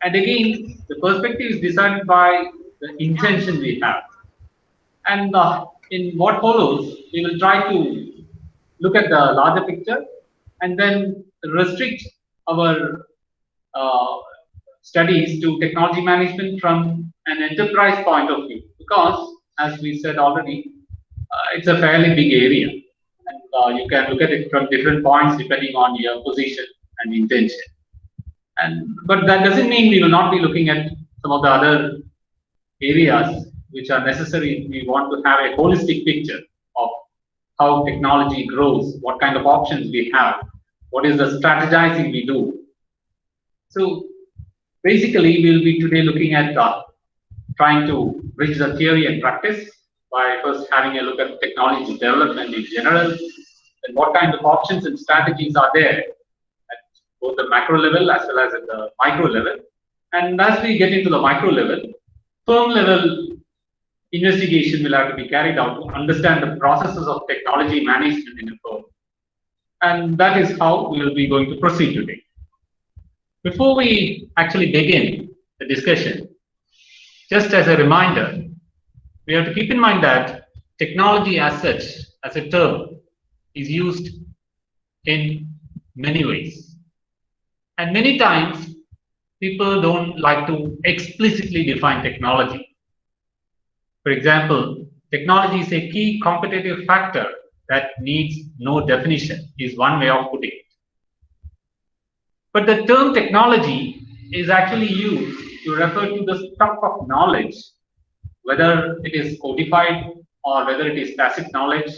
And again, the perspective is decided by the intention we have. And in what follows, we will try to look at the larger picture and then restrict our uh, studies to technology management from an enterprise point of view. Because, as we said already, it's a fairly big area. And you can look at it from different points depending on your position and intention. But that doesn't mean we will not be looking at some of the other areas which are necessary if we want to have a holistic picture of how technology grows, what kind of options we have, what is the strategizing we do. So basically, we'll be today looking at trying to bridge the theory and practice by first having a look at technology development in general, and what kind of options and strategies are there at both the macro level as well as at the micro level. And as we get into the micro level, firm level investigation will have to be carried out to understand the processes of technology management in a firm. And that is how we will be going to proceed today. Before we actually begin the discussion, just as a reminder, we have to keep in mind that technology as such, as a term, is used in many ways. And many times, people don't like to explicitly define technology. For example, technology is a key competitive factor that needs no definition, is one way of putting it. But the term technology is actually used to refer to the stock of knowledge, whether it is codified or whether it is tacit knowledge,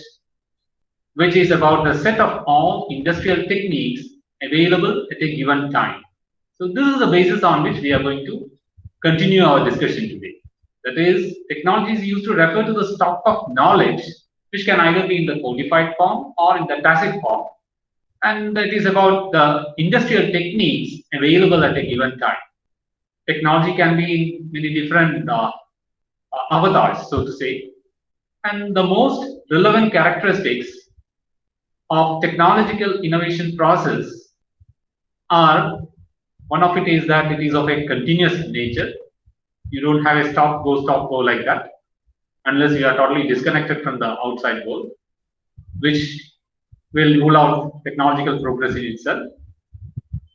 which is about the set of all industrial techniques available at a given time. So this is the basis on which we are going to continue our discussion today. That is, technology is used to refer to the stock of knowledge, which can either be in the codified form or in the tacit form. And it is about the industrial techniques available at a given time. Technology can be in many different avatars, so to say. And the most relevant characteristics of technological innovation process are, one of it is that it is of a continuous nature. You don't have a stop go like that, unless you are totally disconnected from the outside world, which will rule out technological progress in itself.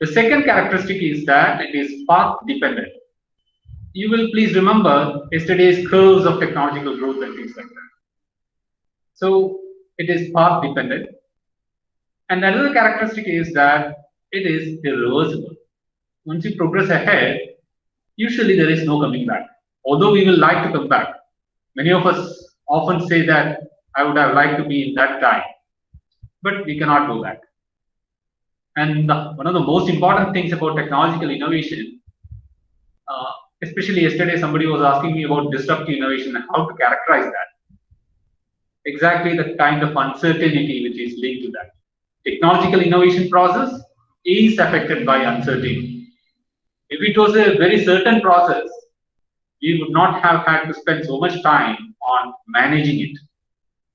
The second characteristic is that it is path dependent. You will please remember yesterday's curves of technological growth and things like that. So it is path dependent. And another characteristic is that it is irreversible. Once you progress ahead, usually there is no coming back. Although we will like to come back. Many of us often say that I would have liked to be in that time, but we cannot go back. And one of the most important things about technological innovation, especially yesterday somebody was asking me about disruptive innovation and how to characterize that. Exactly the kind of uncertainty which is linked to that. Technological innovation process is affected by uncertainty. If it was a very certain process, you would not have had to spend so much time on managing it.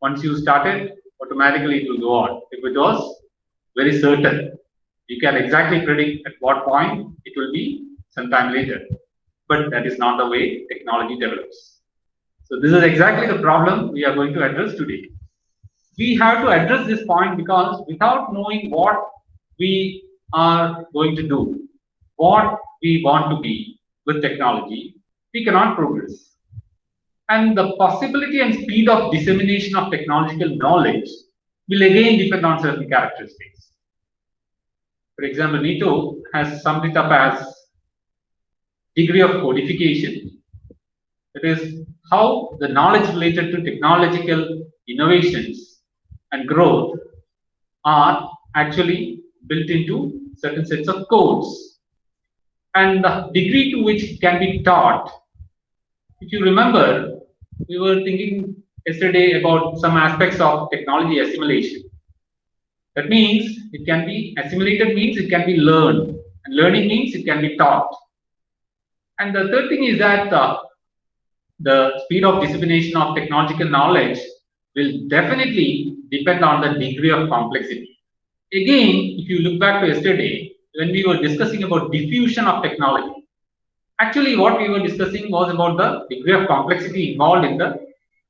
Once you started, automatically it will go on. If it was very certain, you can exactly predict at what point it will be sometime later. But that is not the way technology develops. So this is exactly the problem we are going to address today. We have to address this point because without knowing what we are going to do, what we want to be with technology, we cannot progress. And the possibility and speed of dissemination of technological knowledge will again depend on certain characteristics. For example, Nito has summed it up as degree of codification. That is how the knowledge related to technological innovations and growth are actually built into certain sets of codes. And the degree to which it can be taught. If you remember, we were thinking yesterday about some aspects of technology assimilation. That means it can be assimilated, means it can be learned, and learning means it can be taught. And the third thing is that the speed of dissemination of technological knowledge will definitely depend on the degree of complexity. Again, if you look back to yesterday, when we were discussing about diffusion of technology, Actually, what we were discussing was about the degree of complexity involved in the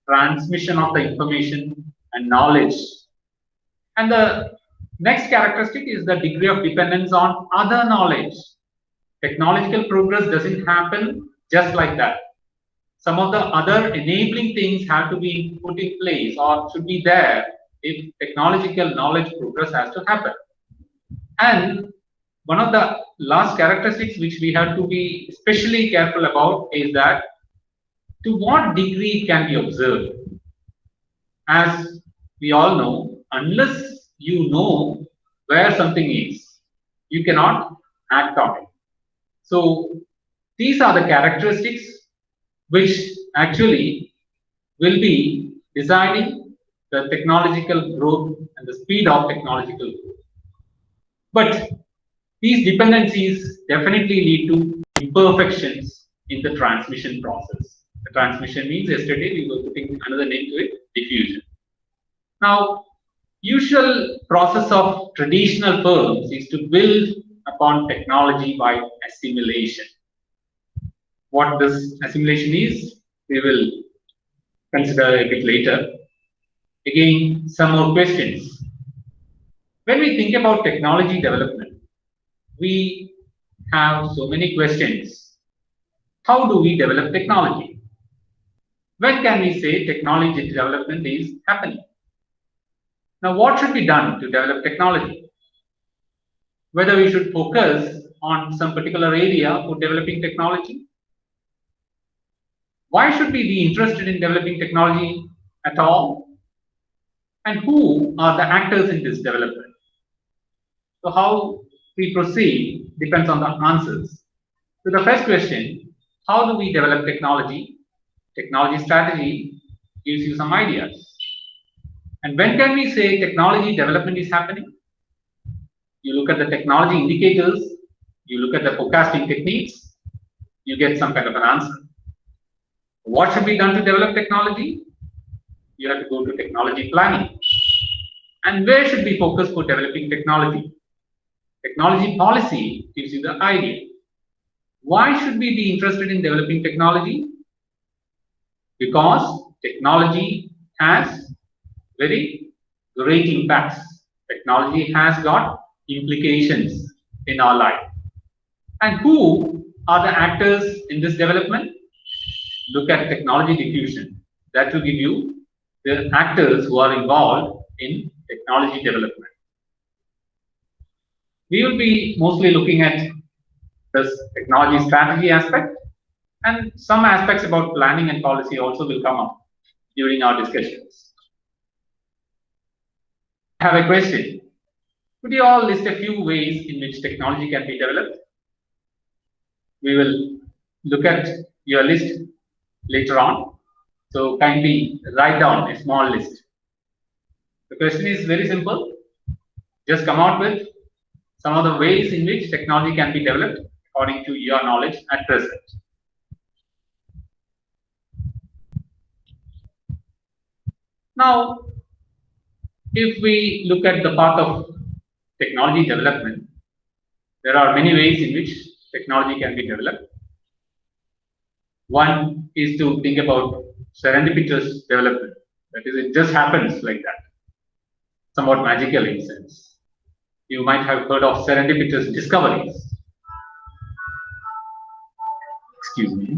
transmission of the information and knowledge. And the next characteristic is the degree of dependence on other knowledge. Technological progress doesn't happen just like that. Some of the other enabling things have to be put in place or should be there if technological knowledge progress has to happen. And one of the last characteristics which we have to be especially careful about is that to what degree it can be observed. As we all know, unless you know where something is, you cannot act on it. So these are the characteristics which actually will be designing the technological growth and the speed of technological growth. But these dependencies definitely lead to imperfections in the transmission process. The transmission means yesterday we were putting another name to it, diffusion. Now, usual process of traditional firms is to build upon technology by assimilation. What this assimilation is, we will consider a bit later. Again, some more questions. When we think about technology development, we have so many questions. How do we develop technology? When can we say technology development is happening? Now, what should be done to develop technology? Whether we should focus on some particular area for developing technology? Why should we be interested in developing technology at all? And who are the actors in this development? So how we proceed depends on the answers. So the first question, how do we develop technology? Technology strategy gives you some ideas. And when can we say technology development is happening? You look at the technology indicators, you look at the forecasting techniques, you get some kind of an answer. What should be done to develop technology? You have to go to technology planning. And where should we focus for developing technology? Technology policy gives you the idea. Why should we be interested in developing technology? Because technology has very great impacts. Technology has got implications in our life. And who are the actors in this development? Look at technology diffusion. That will give you the actors who are involved in technology development. We will be mostly looking at this technology strategy aspect, and some aspects about planning and policy also will come up during our discussions. I have a question. Could you all list a few ways in which technology can be developed? We will look at your list later on. So kindly write down a small list. The question is very simple. Just come out with some of the ways in which technology can be developed according to your knowledge at present. Now, if we look at the path of technology development, there are many ways in which technology can be developed. One is to think about serendipitous development. That is, it just happens like that, somewhat magical in a sense. You might have heard of serendipitous discoveries. Excuse me.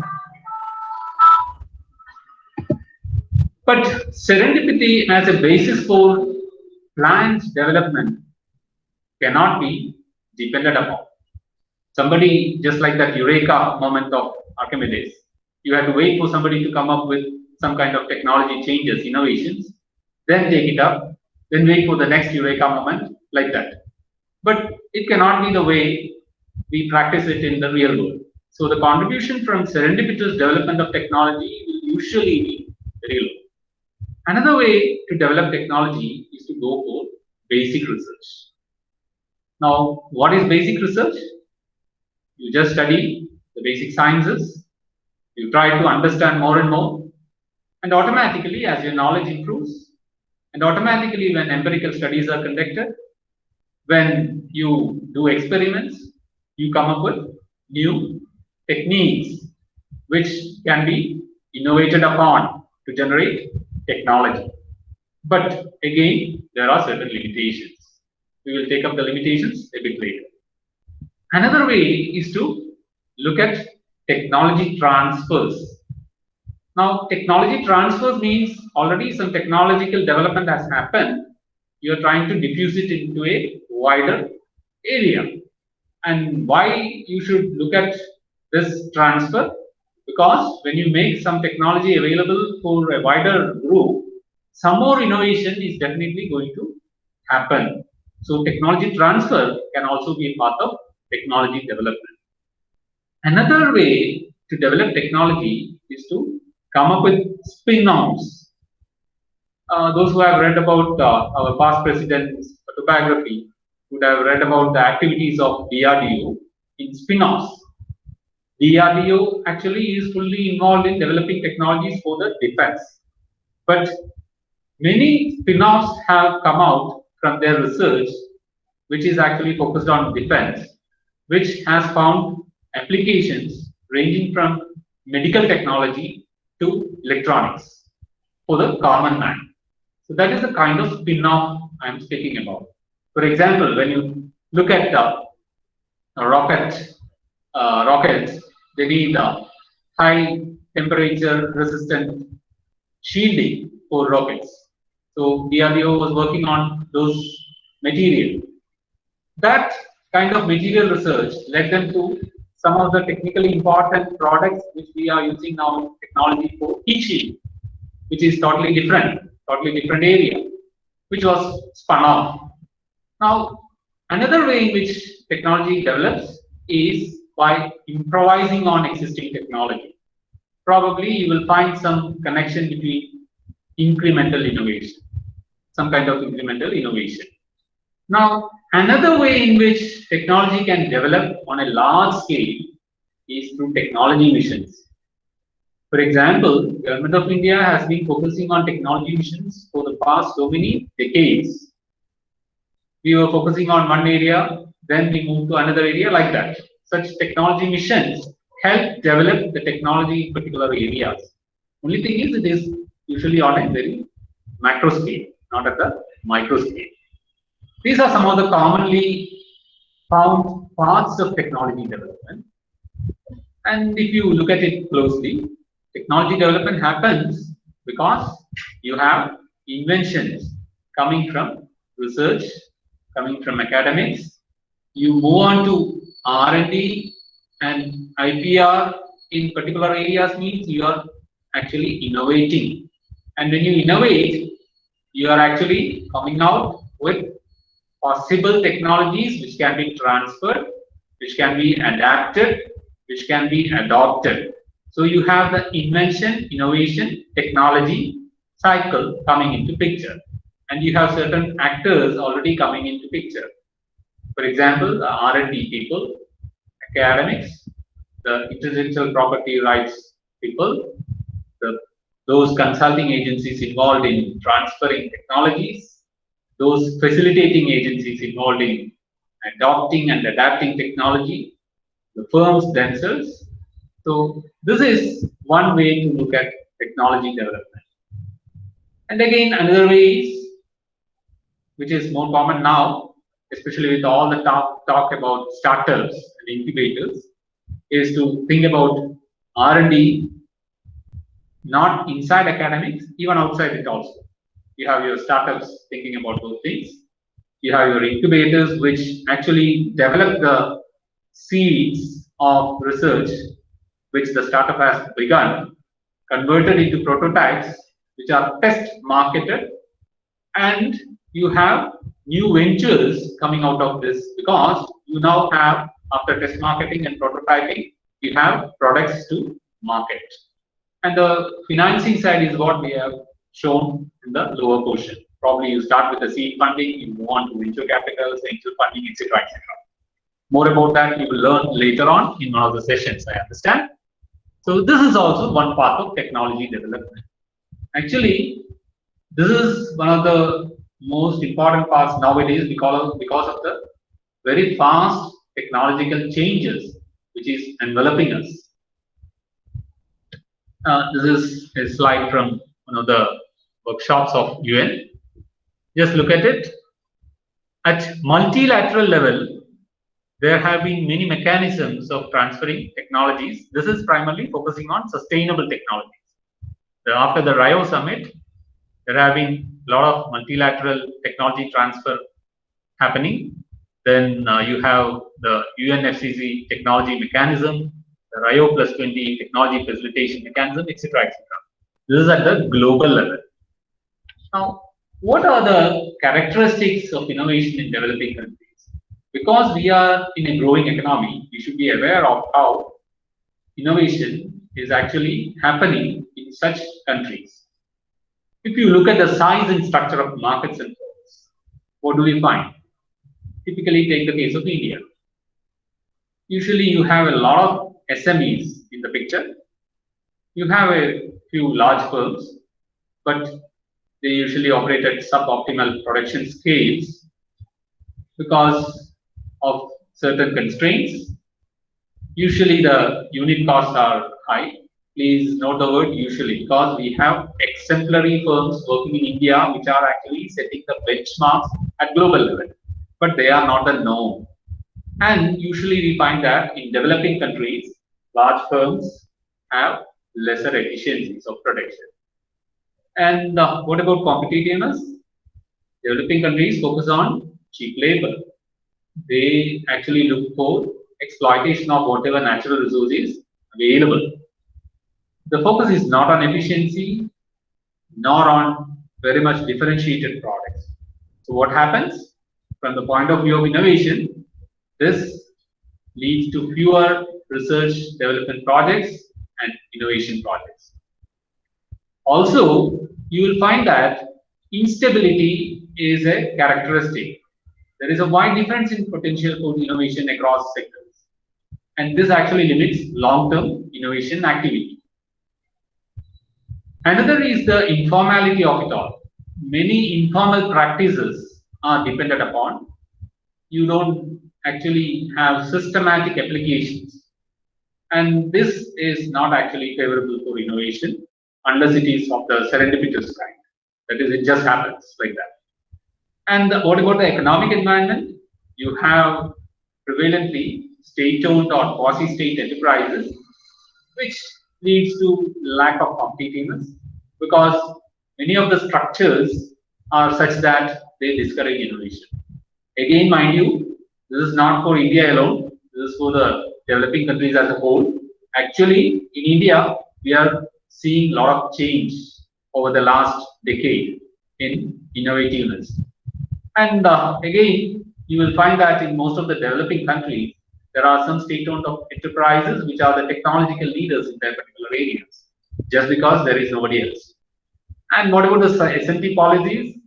But serendipity as a basis for planned development cannot be depended upon. Somebody, just like that eureka moment of Archimedes, you have to wait for somebody to come up with some kind of technology changes, innovations, then take it up, then wait for the next eureka moment, like that. But it cannot be the way we practice it in the real world. So the contribution from serendipitous development of technology will usually be very low. Another way to develop technology is to go for basic research. Now, what is basic research? You just study the basic sciences, you try to understand more and more, and automatically, as your knowledge improves, and automatically, when empirical studies are conducted, when you do experiments, you come up with new techniques which can be innovated upon to generate technology. But again, there are certain limitations. We will take up the limitations a bit later. Another way is to look at technology transfers. Now, technology transfers means already some technological development has happened. You are trying to diffuse it into a wider area. And why you should look at this transfer? Because when you make some technology available for a wider group, some more innovation is definitely going to happen. So technology transfer can also be a part of technology development. Another way to develop technology is to come up with spin-offs. Those who have read about our past president's autobiography would have read about the activities of DRDO in spin-offs. DRDO actually is fully involved in developing technologies for the defense. But many spin-offs have come out from their research, which is actually focused on defense, which has found applications ranging from medical technology to electronics for the common man. So that is the kind of spin-off I'm speaking about. For example, when you look at rockets, they need high temperature resistant shielding for rockets. So DRDO was working on those material. That kind of material research led them to some of the technically important products which we are using now technology for heat shield, which is totally different area, which was spun off. Now, another way in which technology develops is by improvising on existing technology. Probably you will find some connection between incremental innovation, some kind of incremental innovation. Now, another way in which technology can develop on a large scale is through technology missions. For example, Government of India has been focusing on technology missions for the past so many decades. We were focusing on one area, then we moved to another area like that. Such technology missions help develop the technology in particular areas. Only thing is, it is usually on a very macro scale, not at the micro scale. These are some of the commonly found parts of technology development. And if you look at it closely, technology development happens because you have inventions coming from research, coming from academics. You move on to R&D and IPR in particular areas means you are actually innovating. And when you innovate, you are actually coming out with possible technologies which can be transferred, which can be adapted, which can be adopted. So you have the invention, innovation, technology cycle coming into picture. And you have certain actors already coming into picture. For example, the R&D people, academics, the intellectual property rights people, those consulting agencies involved in transferring technologies, those facilitating agencies involved in adopting and adapting technology, the firms themselves. So this is one way to look at technology development. And again, another way is, which is more common now, especially with all the talk about startups and incubators, is to think about R&D not inside academics, even outside it also. You have your startups thinking about those things. You have your incubators which actually develop the seeds of research which the startup has begun, converted into prototypes which are test marketed, and you have new ventures coming out of this because you now have, after test marketing and prototyping, you have products to market. And the financing side is what we have shown in the lower portion. Probably you start with the seed funding, you move on to venture capitals, angel funding, etc., etc. More about that you will learn later on in one of the sessions, I understand. So this is also one part of technology development. Actually, this is one of the most important parts nowadays because of the very fast technological changes which is enveloping us. This is a slide from one of the workshops of UN. Just look at it. At multilateral level, there have been many mechanisms of transferring technologies. This is primarily focusing on sustainable technologies. After the Rio summit, there have been a lot of multilateral technology transfer happening. Then you have the UNFCCC technology mechanism, the Rio +20 technology facilitation mechanism, etc., etc. This is at the global level. Now, what are the characteristics of innovation in developing countries? Because we are in a growing economy, we should be aware of how innovation is actually happening in such countries. If you look at the size and structure of markets and firms, what do we find? Typically, take the case of India. Usually, you have a lot of SMEs in the picture. You have a few large firms, but they usually operate at suboptimal production scales because of certain constraints. Usually, the unit costs are high. Please note the word usually, because we have exemplary firms working in India which are actually setting the benchmarks at global level, but they are not the norm. And usually we find that in developing countries, large firms have lesser efficiencies of production. And what about competitiveness? Developing countries focus on cheap labor. They actually look for exploitation of whatever natural resource is available. The focus is not on efficiency, nor on very much differentiated products. So what happens? From the point of view of innovation, this leads to fewer research development projects and innovation projects. Also, you will find that instability is a characteristic. There is a wide difference in potential for innovation across sectors, and this actually limits long-term innovation activity. Another is the informality of it all. Many informal practices are dependent upon. You don't actually have systematic applications, and this is not actually favorable for innovation unless it is of the serendipitous kind. That is, it just happens like that. And what about the economic environment? You have prevalently state-owned or quasi-state enterprises, which leads to lack of competitiveness because many of the structures are such that they discourage innovation. Again, mind you, this is not for India alone. This is for the developing countries as a whole. Actually, in India, we are seeing a lot of change over the last decade in innovativeness. And again, you will find that in most of the developing countries, there are some state-owned enterprises which are the technological leaders in their particular areas, just because there is nobody else. And what about the S&T policies?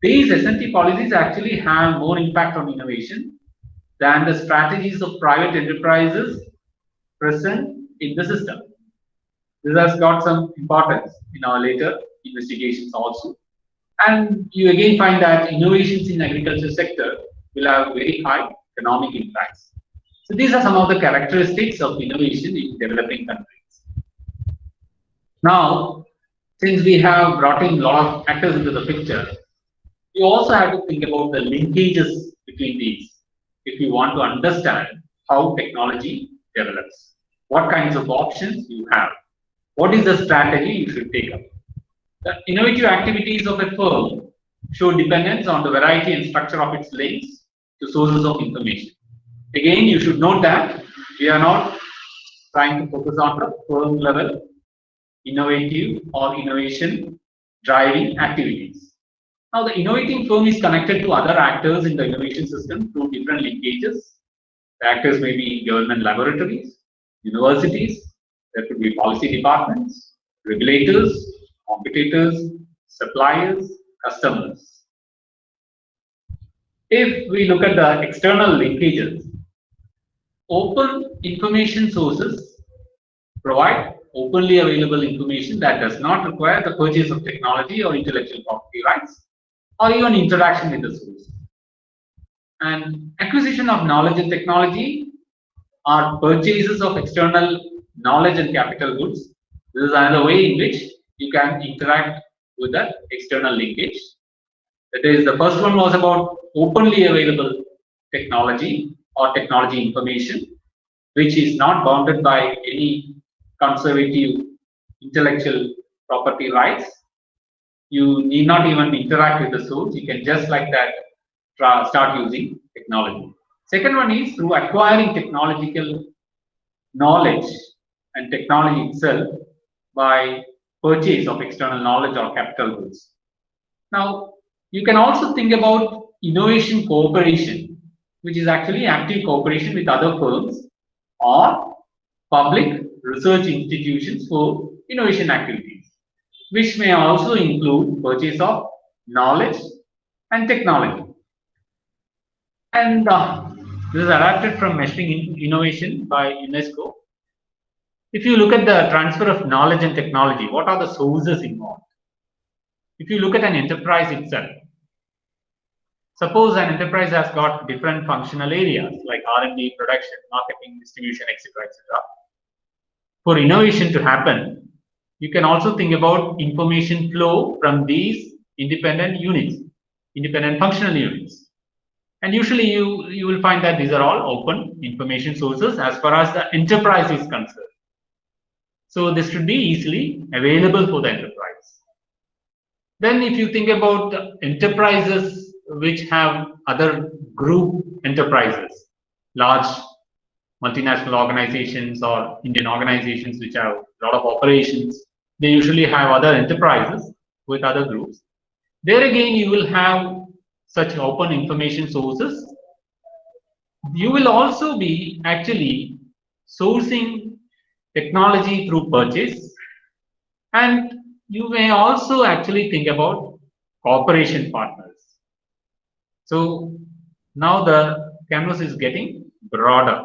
These S&T policies actually have more impact on innovation than the strategies of private enterprises present in the system. This has got some importance in our later investigations also. And you again find that innovations in agriculture sector will have very high economic impacts. So these are some of the characteristics of innovation in developing countries. Now, since we have brought in a lot of actors into the picture, you also have to think about the linkages between these if you want to understand how technology develops, what kinds of options you have, what is the strategy you should take up. The innovative activities of a firm show dependence on the variety and structure of its links to sources of information. Again, you should note that we are not trying to focus on the firm level innovative or innovation driving activities. Now, the innovating firm is connected to other actors in the innovation system through different linkages. The actors may be government laboratories, universities, there could be policy departments, regulators, competitors, suppliers, customers. If we look at the external linkages, open information sources provide openly available information that does not require the purchase of technology or intellectual property rights or even interaction with the source. And acquisition of knowledge and technology are purchases of external knowledge and capital goods. This is another way in which you can interact with the external linkage. That is, the first one was about openly available technology or technology information, which is not bounded by any conservative intellectual property rights. You need not even interact with the source. You can just like that start using technology. Second one is through acquiring technological knowledge and technology itself by purchase of external knowledge or capital goods. Now, you can also think about innovation cooperation, which is actually active cooperation with other firms or public research institutions for innovation activities, which may also include purchase of knowledge and technology. And this is adapted from Measuring Innovation by UNESCO. If you look at the transfer of knowledge and technology, what are the sources involved? If you look at an enterprise itself, suppose an enterprise has got different functional areas like R&D, production, marketing, distribution, etc., etc. For innovation to happen, you can also think about information flow from these independent units, independent functional units. And usually you will find that these are all open information sources as far as the enterprise is concerned. So this should be easily available for the enterprise. Then if you think about enterprises which have other group enterprises, large multinational organizations or Indian organizations which have a lot of operations, they usually have other enterprises with other groups. There again, you will have such open information sources. You will also be actually sourcing technology through purchase, and you may also actually think about cooperation partners. So now the canvas is getting broader.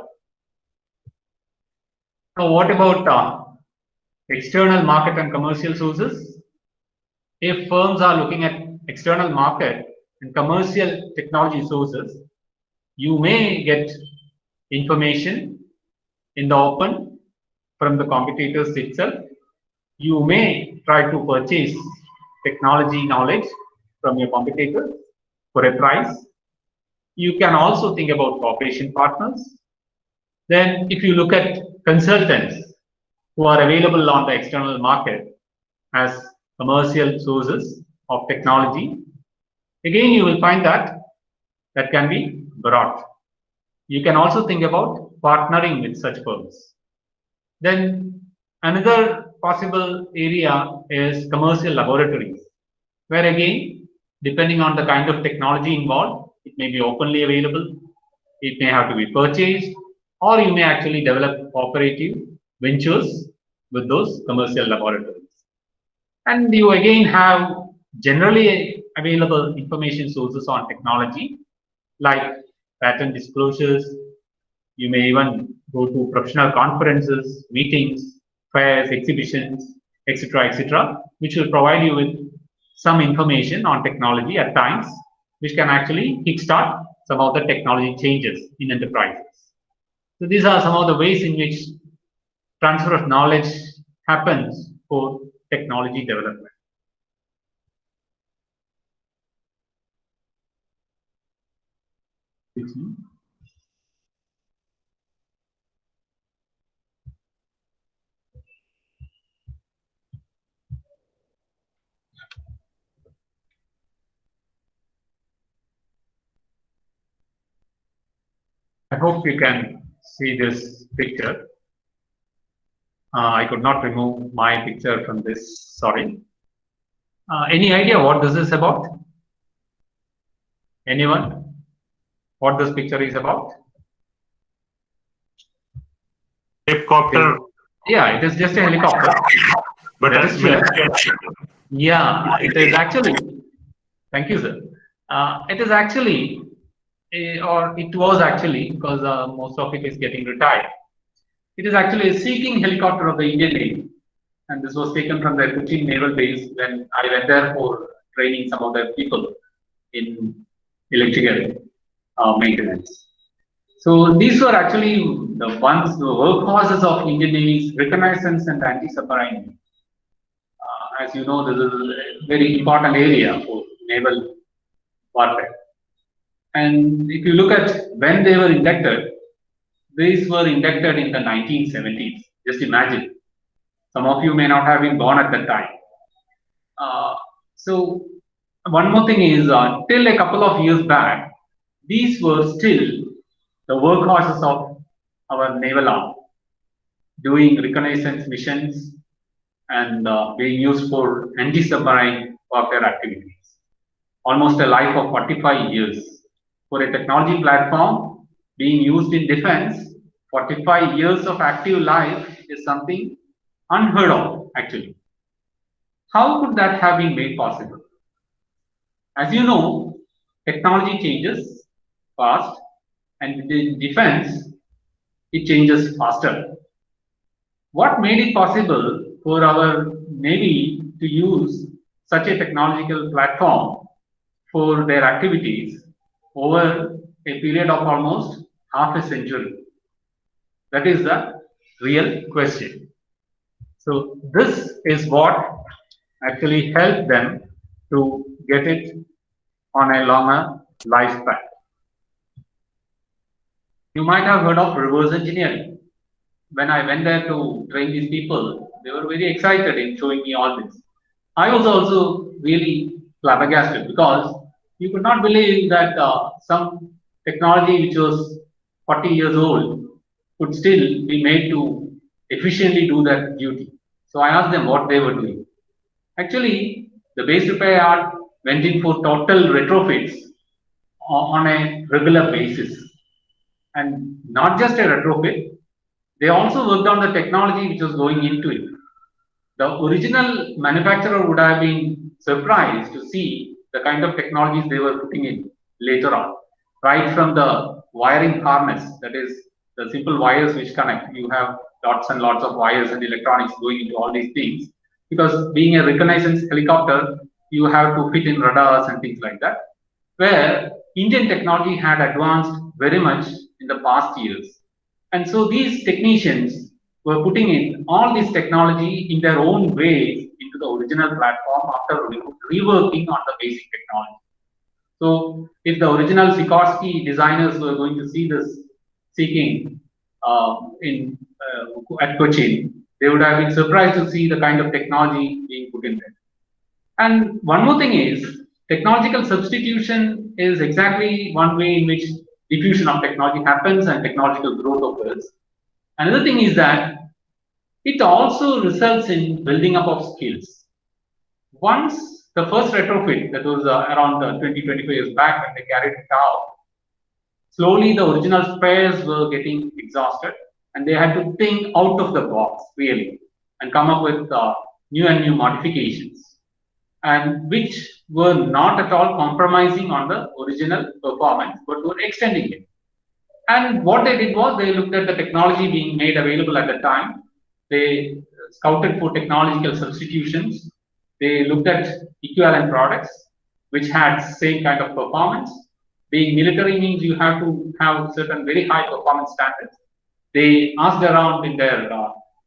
Now what about external market and commercial sources? If firms are looking at external market and commercial technology sources, you may get information in the open from the competitors itself. You may try to purchase technology knowledge from your competitors for a price. You can also think about cooperation partners. Then if you look at consultants who are available on the external market as commercial sources of technology, again you will find that can be brought. You can also think about partnering with such firms. Then another possible area is commercial laboratories, where again, depending on the kind of technology involved, it may be openly available, it may have to be purchased, or you may actually develop cooperative ventures with those commercial laboratories. And you again have generally available information sources on technology, like patent disclosures. You may even go to professional conferences, meetings, fairs, exhibitions, etc., which will provide you with some information on technology at times, which can actually kickstart some of the technology changes in enterprises. So these are some of the ways in which transfer of knowledge happens for technology development. I hope you can see this picture. I could not remove my picture from this, sorry. Any idea what this is about? Anyone? What this picture is about? Helicopter. Yeah, it is just a helicopter. But yeah, it is actually. Thank you, sir. It is actually, or it was actually, because most of it is getting retired. It is actually a seeking helicopter of the Indian Navy, and this was taken from the Cochin Naval Base when I went there for training some of the people in electrical maintenance. So these were actually the workhorses of Indian Navy's reconnaissance and anti-submarine. As you know, this is a very important area for naval warfare. And if you look at when they were inducted, these were inducted in the 1970s. Just imagine. Some of you may not have been born at that time. So one more thing is, till a couple of years back, these were still the workhorses of our naval arm, doing reconnaissance missions and being used for anti-submarine warfare activities. Almost a life of 45 years. For a technology platform being used in defense, 45 years of active life is something unheard of, actually. How could that have been made possible? As you know, technology changes fast, and in defense, it changes faster. What made it possible for our Navy to use such a technological platform for their activities over a period of almost half a century? That is the real question. So this is what actually helped them to get it on a longer lifespan. You might have heard of reverse engineering. When I went there to train these people, they were very excited in showing me all this. I was also really flabbergasted because you could not believe that some technology which was 40 years old could still be made to efficiently do that duty. So I asked them what they were doing. Actually, the base repair yard went in for total retrofits on a regular basis. And not just a retrofit, they also worked on the technology which was going into it. The original manufacturer would have been surprised to see the kind of technologies they were putting in later on. Right from the wiring harness, that is the simple wires which connect. You have lots and lots of wires and electronics going into all these things. Because being a reconnaissance helicopter, you have to fit in radars and things like that. Where Indian technology had advanced very much in the past years. And so these technicians were putting in all this technology in their own ways into the original platform after reworking on the basic technology. So if the original Sikorsky designers were going to see this seeking at Cochin, they would have been surprised to see the kind of technology being put in there. And one more thing is, technological substitution is exactly one way in which diffusion of technology happens and technological growth occurs. Another thing is that it also results in building up of skills. Once the first retrofit, that was around 20-25 years back when they carried it out, slowly the original spares were getting exhausted and they had to think out of the box really and come up with new and new modifications, and which were not at all compromising on the original performance but were extending it. And what they did was they looked at the technology being made available at the time. They scouted for technological substitutions. They looked at equivalent products which had same kind of performance. Being military means you have to have certain very high performance standards. They asked around in their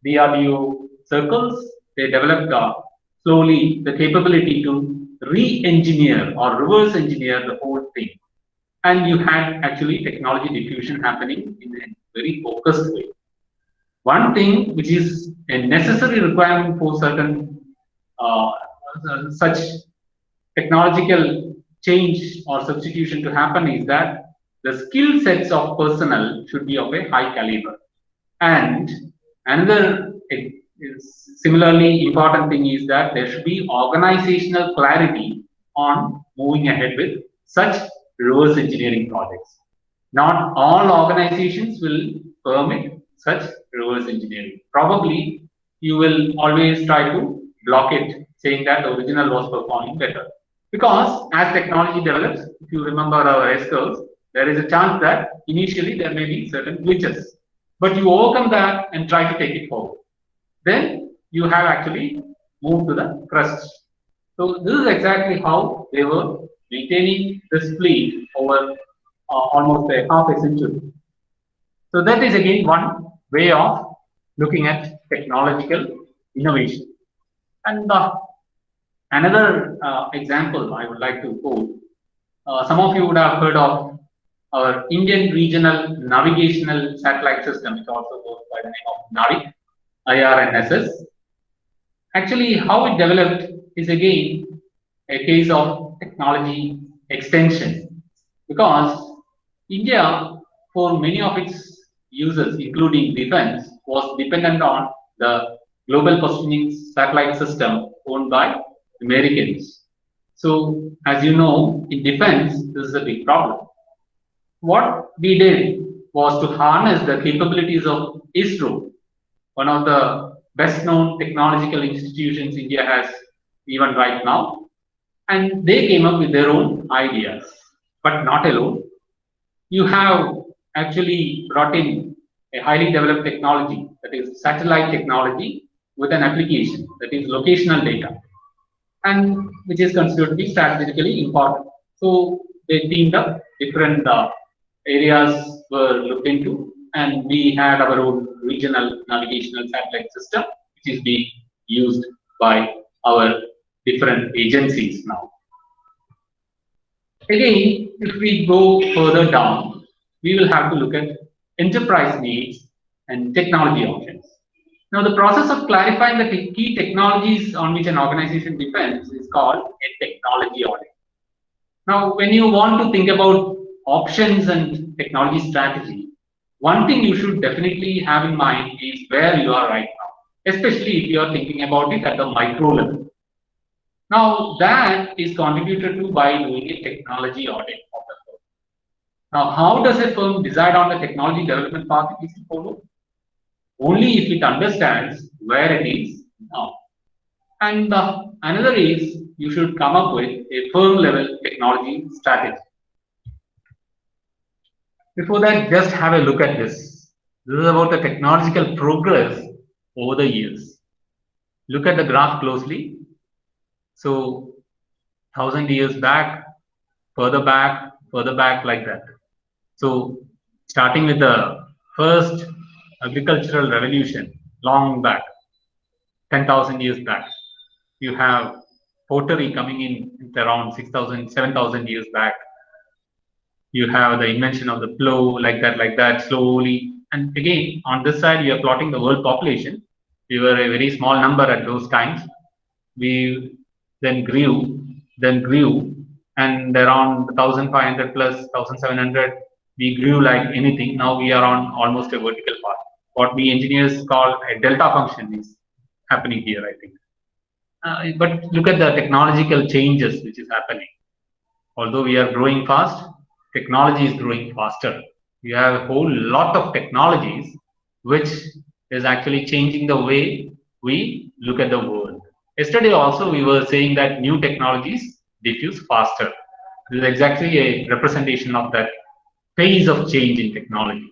DRDO circles. They developed slowly the capability to re-engineer or reverse engineer the whole thing. And you had actually technology diffusion happening in a very focused way. One thing which is a necessary requirement for certain such technological change or substitution to happen is that the skill sets of personnel should be of a high caliber. And another similarly important thing is that there should be organizational clarity on moving ahead with such reverse engineering projects. Not all organizations will permit such reverse engineering. Probably you will always try to block it, saying that the original was performing better. Because as technology develops, if you remember our S curves, there is a chance that initially there may be certain glitches. But you overcome that and try to take it forward. Then you have actually moved to the crest. So this is exactly how they were maintaining this fleet over almost a half a century. So that is again one way of looking at technological innovation. And another example I would like to quote, some of you would have heard of our Indian Regional Navigational Satellite System, which also goes by the name of NAVIC, IRNSS. Actually, how it developed is again a case of technology extension, because India, for many of its users, including defense, was dependent on the global positioning satellite system owned by Americans. So, as you know, in defense, this is a big problem. What we did was to harness the capabilities of ISRO, one of the best known technological institutions India has even right now. And they came up with their own ideas, but not alone. You have actually brought in a highly developed technology, that is satellite technology, with an application, that is locational data, and which is considered to be strategically important. So they teamed up, different areas were looked into, and we had our own regional navigational satellite system, which is being used by our different agencies now. Again, if we go further down, we will have to look at enterprise needs and technology options. Now, the process of clarifying the key technologies on which an organization depends is called a technology audit. Now, when you want to think about options and technology strategy, one thing you should definitely have in mind is where you are right now, especially if you are thinking about it at the micro level. Now, that is contributed to by doing a technology audit of the firm. Now, how does a firm decide on the technology development path it is to follow? Only if it understands where it is now. And another is you should come up with a firm level technology strategy. Before that, just have a look at this. This is about the technological progress over the years. Look at the graph closely. So, 1,000 years back, further back like that. So, starting with the first agricultural revolution, long back, 10,000 years back. You have pottery coming in around 6,000, 7,000 years back. You have the invention of the plow, like that, slowly. And again, on this side, you are plotting the world population. We were a very small number at those times. We then grew, and around 1,500 plus 1,700, we grew like anything. Now we are on almost a vertical path. What we engineers call a delta function is happening here, I think. But look at the technological changes which is happening. Although we are growing fast, technology is growing faster. You have a whole lot of technologies which is actually changing the way we look at the world. Yesterday also we were saying that new technologies diffuse faster. This is exactly a representation of that phase of change in technology.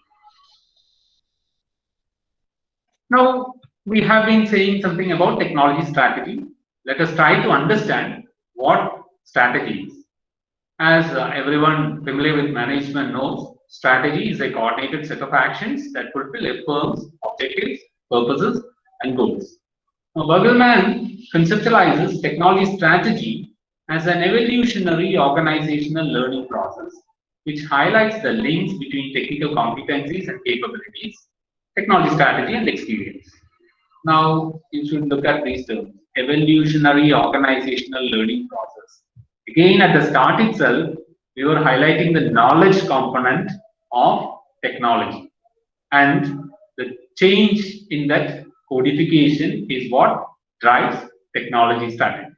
Now, we have been saying something about technology strategy. Let us try to understand what strategy is. As everyone familiar with management knows, strategy is a coordinated set of actions that fulfill a firm's objectives, purposes, and goals. Now, Burgelman conceptualizes technology strategy as an evolutionary organizational learning process, which highlights the links between technical competencies and capabilities, technology strategy, and experience. Now, you should look at these terms: evolutionary organizational learning process. Again, at the start itself, we were highlighting the knowledge component of technology, and the change in that codification is what drives technology strategy.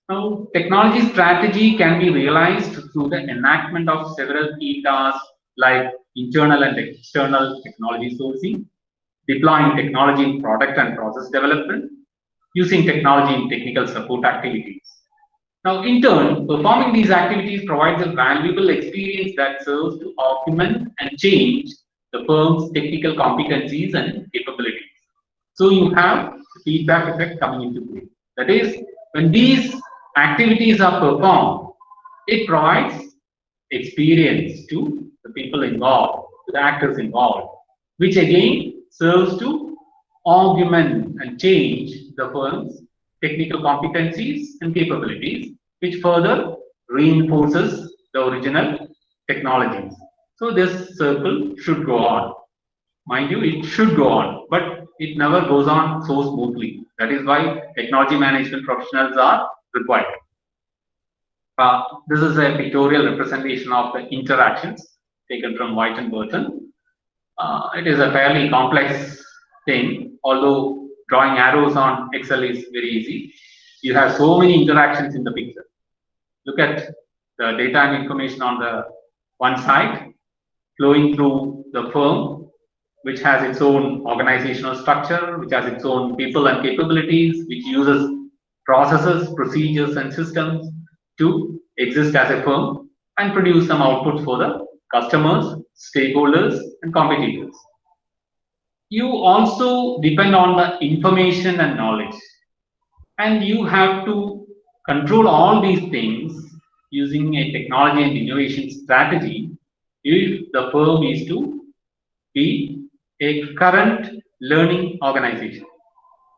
Now, technology strategy can be realized through the enactment of several key tasks like internal and external technology sourcing, deploying technology in product and process development, using technology in technical support activities. Now, in turn, performing these activities provides a valuable experience that serves to augment and change the firm's technical competencies and capabilities. So, you have feedback effect coming into play. That is, when these activities are performed, it provides experience to the people involved, to the actors involved. which again serves to augment and change the firm's technical competencies and capabilities, which further reinforces the original technologies. So this circle should go on. Mind you, it should go on, but it never goes on so smoothly. That is why technology management professionals are required. This is a pictorial representation of the interactions taken from White and Burton. It is a fairly complex thing, although drawing arrows on Excel is very easy. You have so many interactions in the picture. Look at the data and information on the one side flowing through the firm, which has its own organizational structure, which has its own people and capabilities, which uses processes, procedures, and systems to exist as a firm and produce some outputs for the customers, stakeholders, and competitors. You also depend on the information and knowledge, and you have to control all these things using a technology and innovation strategy if the firm is to be a current learning organization.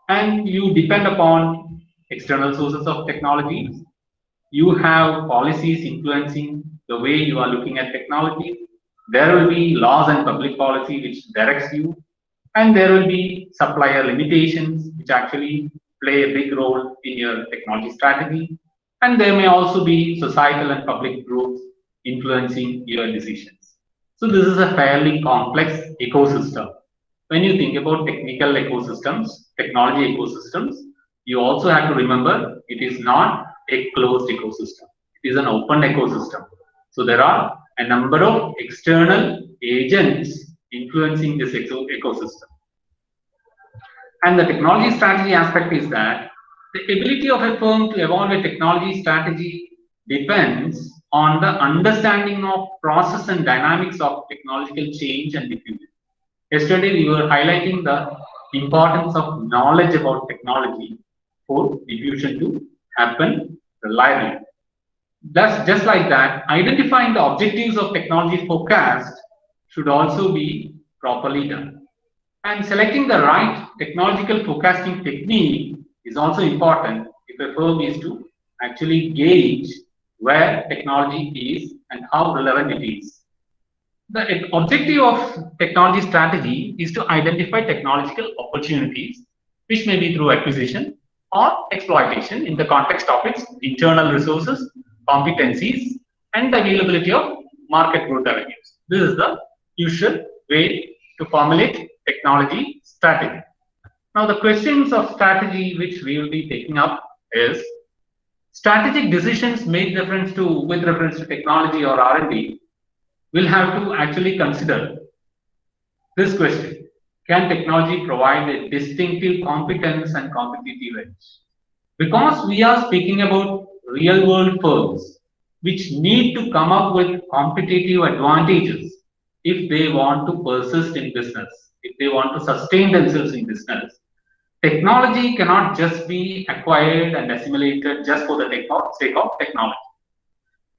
And you depend upon external sources of technologies. You have policies influencing the way you are looking at technology. There will be laws and public policy which directs you, and there will be supplier limitations which actually play a big role in your technology strategy, and there may also be societal and public groups influencing your decisions. So this is a fairly complex ecosystem. When you think about technical ecosystems, technology ecosystems, you also have to remember it is not a closed ecosystem. It is an open ecosystem. So there are a number of external agents influencing this ecosystem. And the technology strategy aspect is that the ability of a firm to evolve a technology strategy depends on the understanding of process and dynamics of technological change and diffusion. Yesterday, we were highlighting the importance of knowledge about technology for diffusion to happen reliably. Thus, just like that, identifying the objectives of technology forecast should also be properly done. And selecting the right technological forecasting technique is also important if a firm is to actually gauge where technology is and how relevant it is. The objective of technology strategy is to identify technological opportunities, which may be through acquisition or exploitation in the context of its internal resources, competencies, and the availability of market growth avenues. This is the usual way to formulate technology strategy. Now, the questions of strategy which we will be taking up is strategic decisions made with reference to technology or R&D will have to actually consider this question: can technology provide a distinctive competence and competitive edge? Because we are speaking about real world firms which need to come up with competitive advantages if they want to persist in business, if they want to sustain themselves in business. Technology cannot just be acquired and assimilated just for the sake of technology.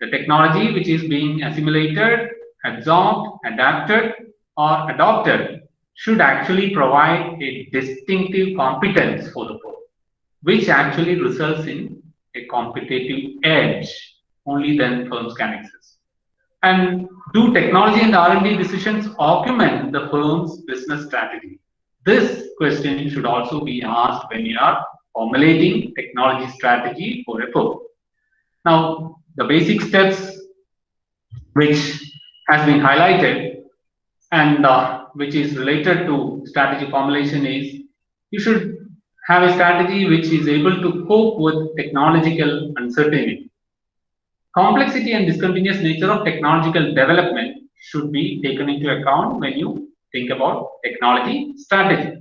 The technology which is being assimilated, absorbed, adapted, or adopted should actually provide a distinctive competence for the firm, which actually results in a competitive edge. Only then firms can exist. And do technology and R&D decisions augment the firm's business strategy? This question should also be asked when you are formulating technology strategy for a firm. Now, the basic steps which has been highlighted and which is related to strategy formulation is you should have a strategy which is able to cope with technological uncertainty. Complexity and discontinuous nature of technological development should be taken into account when you think about technology strategy.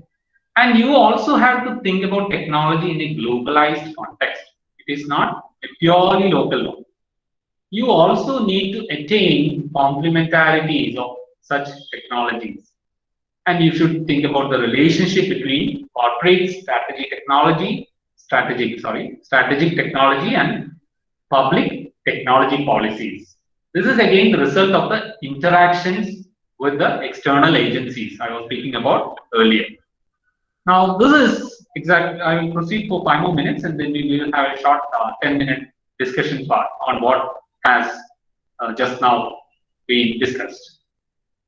And you also have to think about technology in a globalized context. It is not a purely local one. You also need to attain complementarities of such technologies. And you should think about the relationship between corporate strategic technology and public technology policies. This is again the result of the interactions with the external agencies I was speaking about earlier. Now, this is exact. I will proceed for 5 more minutes, and then we will have a short 10-minute discussion part on what has just now been discussed.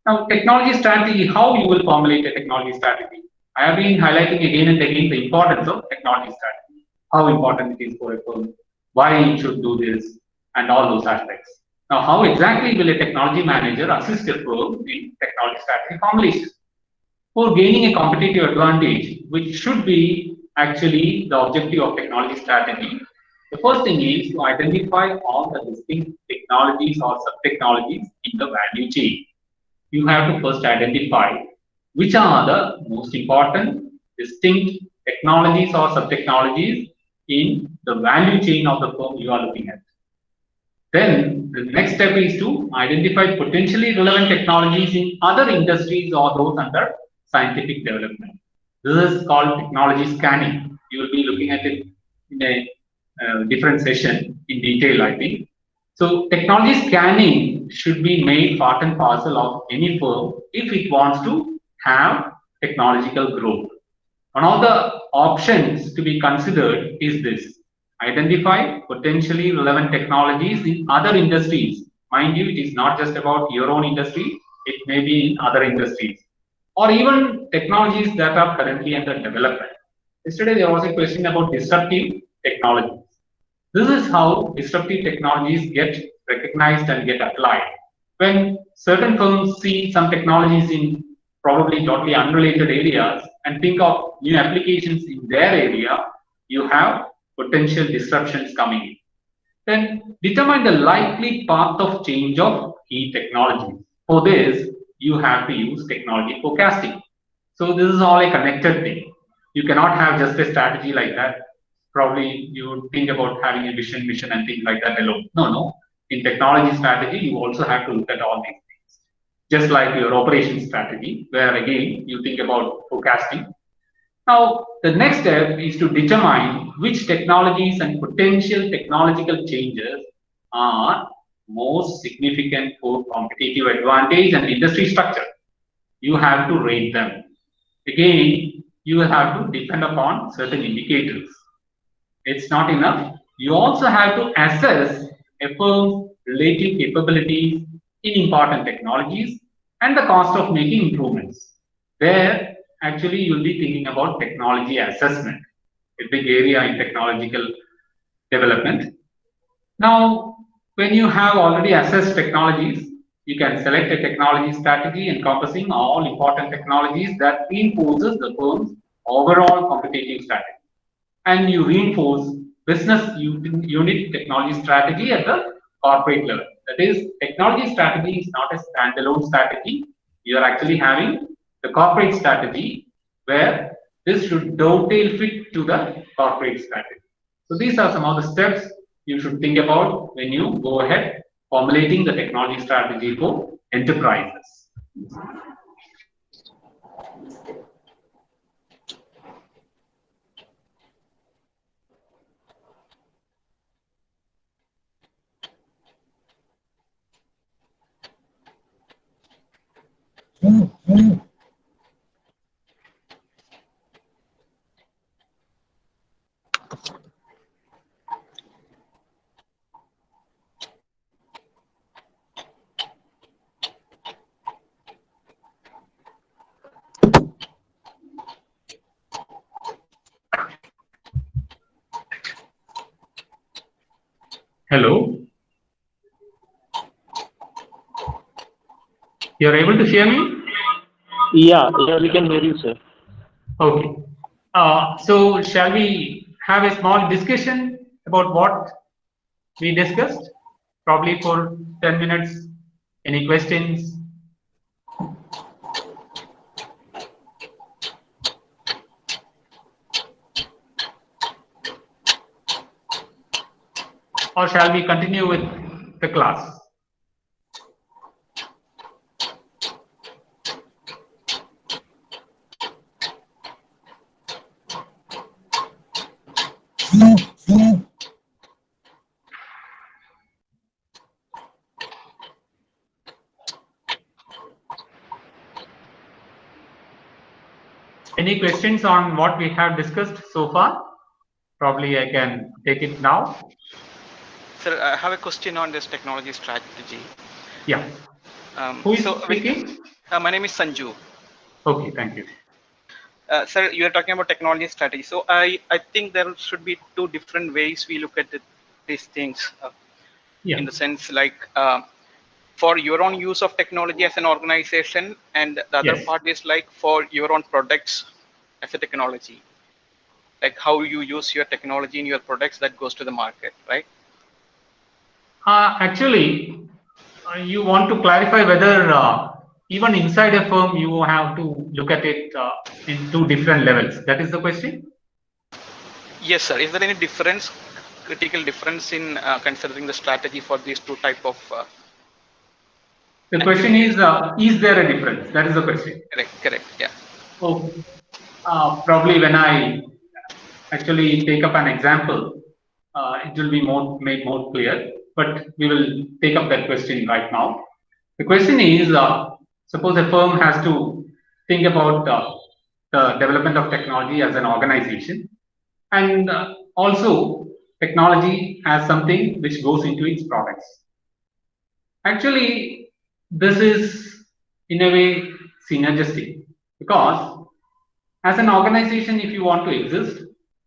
Now, technology strategy, how you will formulate a technology strategy. I have been highlighting again and again the importance of technology strategy, how important it is for a firm, why it should do this, and all those aspects. Now, how exactly will a technology manager assist a firm in technology strategy formulation? For gaining a competitive advantage, which should be actually the objective of technology strategy, the first thing is to identify all the distinct technologies or sub-technologies in the value chain. You have to first identify which are the most important distinct technologies or sub-technologies in the value chain of the firm you are looking at. Then the next step is to identify potentially relevant technologies in other industries or those under scientific development. This is called technology scanning. You will be looking at it in a different session in detail, I think. So technology scanning should be made part and parcel of any firm if it wants to have technological growth. One of the options to be considered is this. Identify potentially relevant technologies in other industries. Mind you, it is not just about your own industry, it may be in other industries. Or even technologies that are currently under development. Yesterday there was a question about disruptive technologies. This is how disruptive technologies get recognized and get applied. When certain firms see some technologies in probably totally unrelated areas and think of new applications in their area, you have potential disruptions coming in. Then determine the likely path of change of key technologies. For this, you have to use technology forecasting. So this is all a connected thing. You cannot have just a strategy like that. Probably you would think about having a vision, mission, and things like that alone. No. In technology strategy, you also have to look at all these things. Just like your operations strategy, where again, you think about forecasting. Now, the next step is to determine which technologies and potential technological changes are most significant for competitive advantage and industry structure. You have to rate them. Again, you will have to depend upon certain indicators. It's not enough. You also have to assess a firm's relative capabilities in important technologies and the cost of making improvements. There, actually, you'll be thinking about technology assessment, a big area in technological development. Now, when you have already assessed technologies, you can select a technology strategy encompassing all important technologies that reinforces the firm's overall competitive strategy. And you reinforce business unit technology strategy at the corporate level. That is, technology strategy is not a standalone strategy. You are actually having the corporate strategy where this should dovetail fit to the corporate strategy. So these are some of the steps you should think about when you go ahead formulating the technology strategy for enterprises. Hello. You're able to hear me? Yeah, we can hear you, sir. Okay. So shall we have a small discussion about what we discussed? Probably for 10 minutes. Any questions? Or shall we continue with the class? Any questions on what we have discussed so far? Probably I can take it now. Sir, I have a question on this technology strategy. Yeah. Who is So speaking? my name is Sanju. Okay, thank you. Sir, you are talking about technology strategy. So I think there should be two different ways we look at these things. Yeah. In the sense like for your own use of technology as an organization, and the other Yes. part is like for your own products as a technology, like how you use your technology in your products that goes to the market, right? Actually, you want to clarify whether even inside a firm you have to look at it in two different levels. That is the question? Yes, sir. Is there any difference, critical difference in considering the strategy for these two type of The question is there a difference? That is the question. correct, yeah. Oh, probably when I actually take up an example, it will be made more clear. But we will take up that question right now. The question is, suppose a firm has to think about the development of technology as an organization, and also technology as something which goes into its products. Actually, this is in a way synergistic, because as an organization, if you want to exist,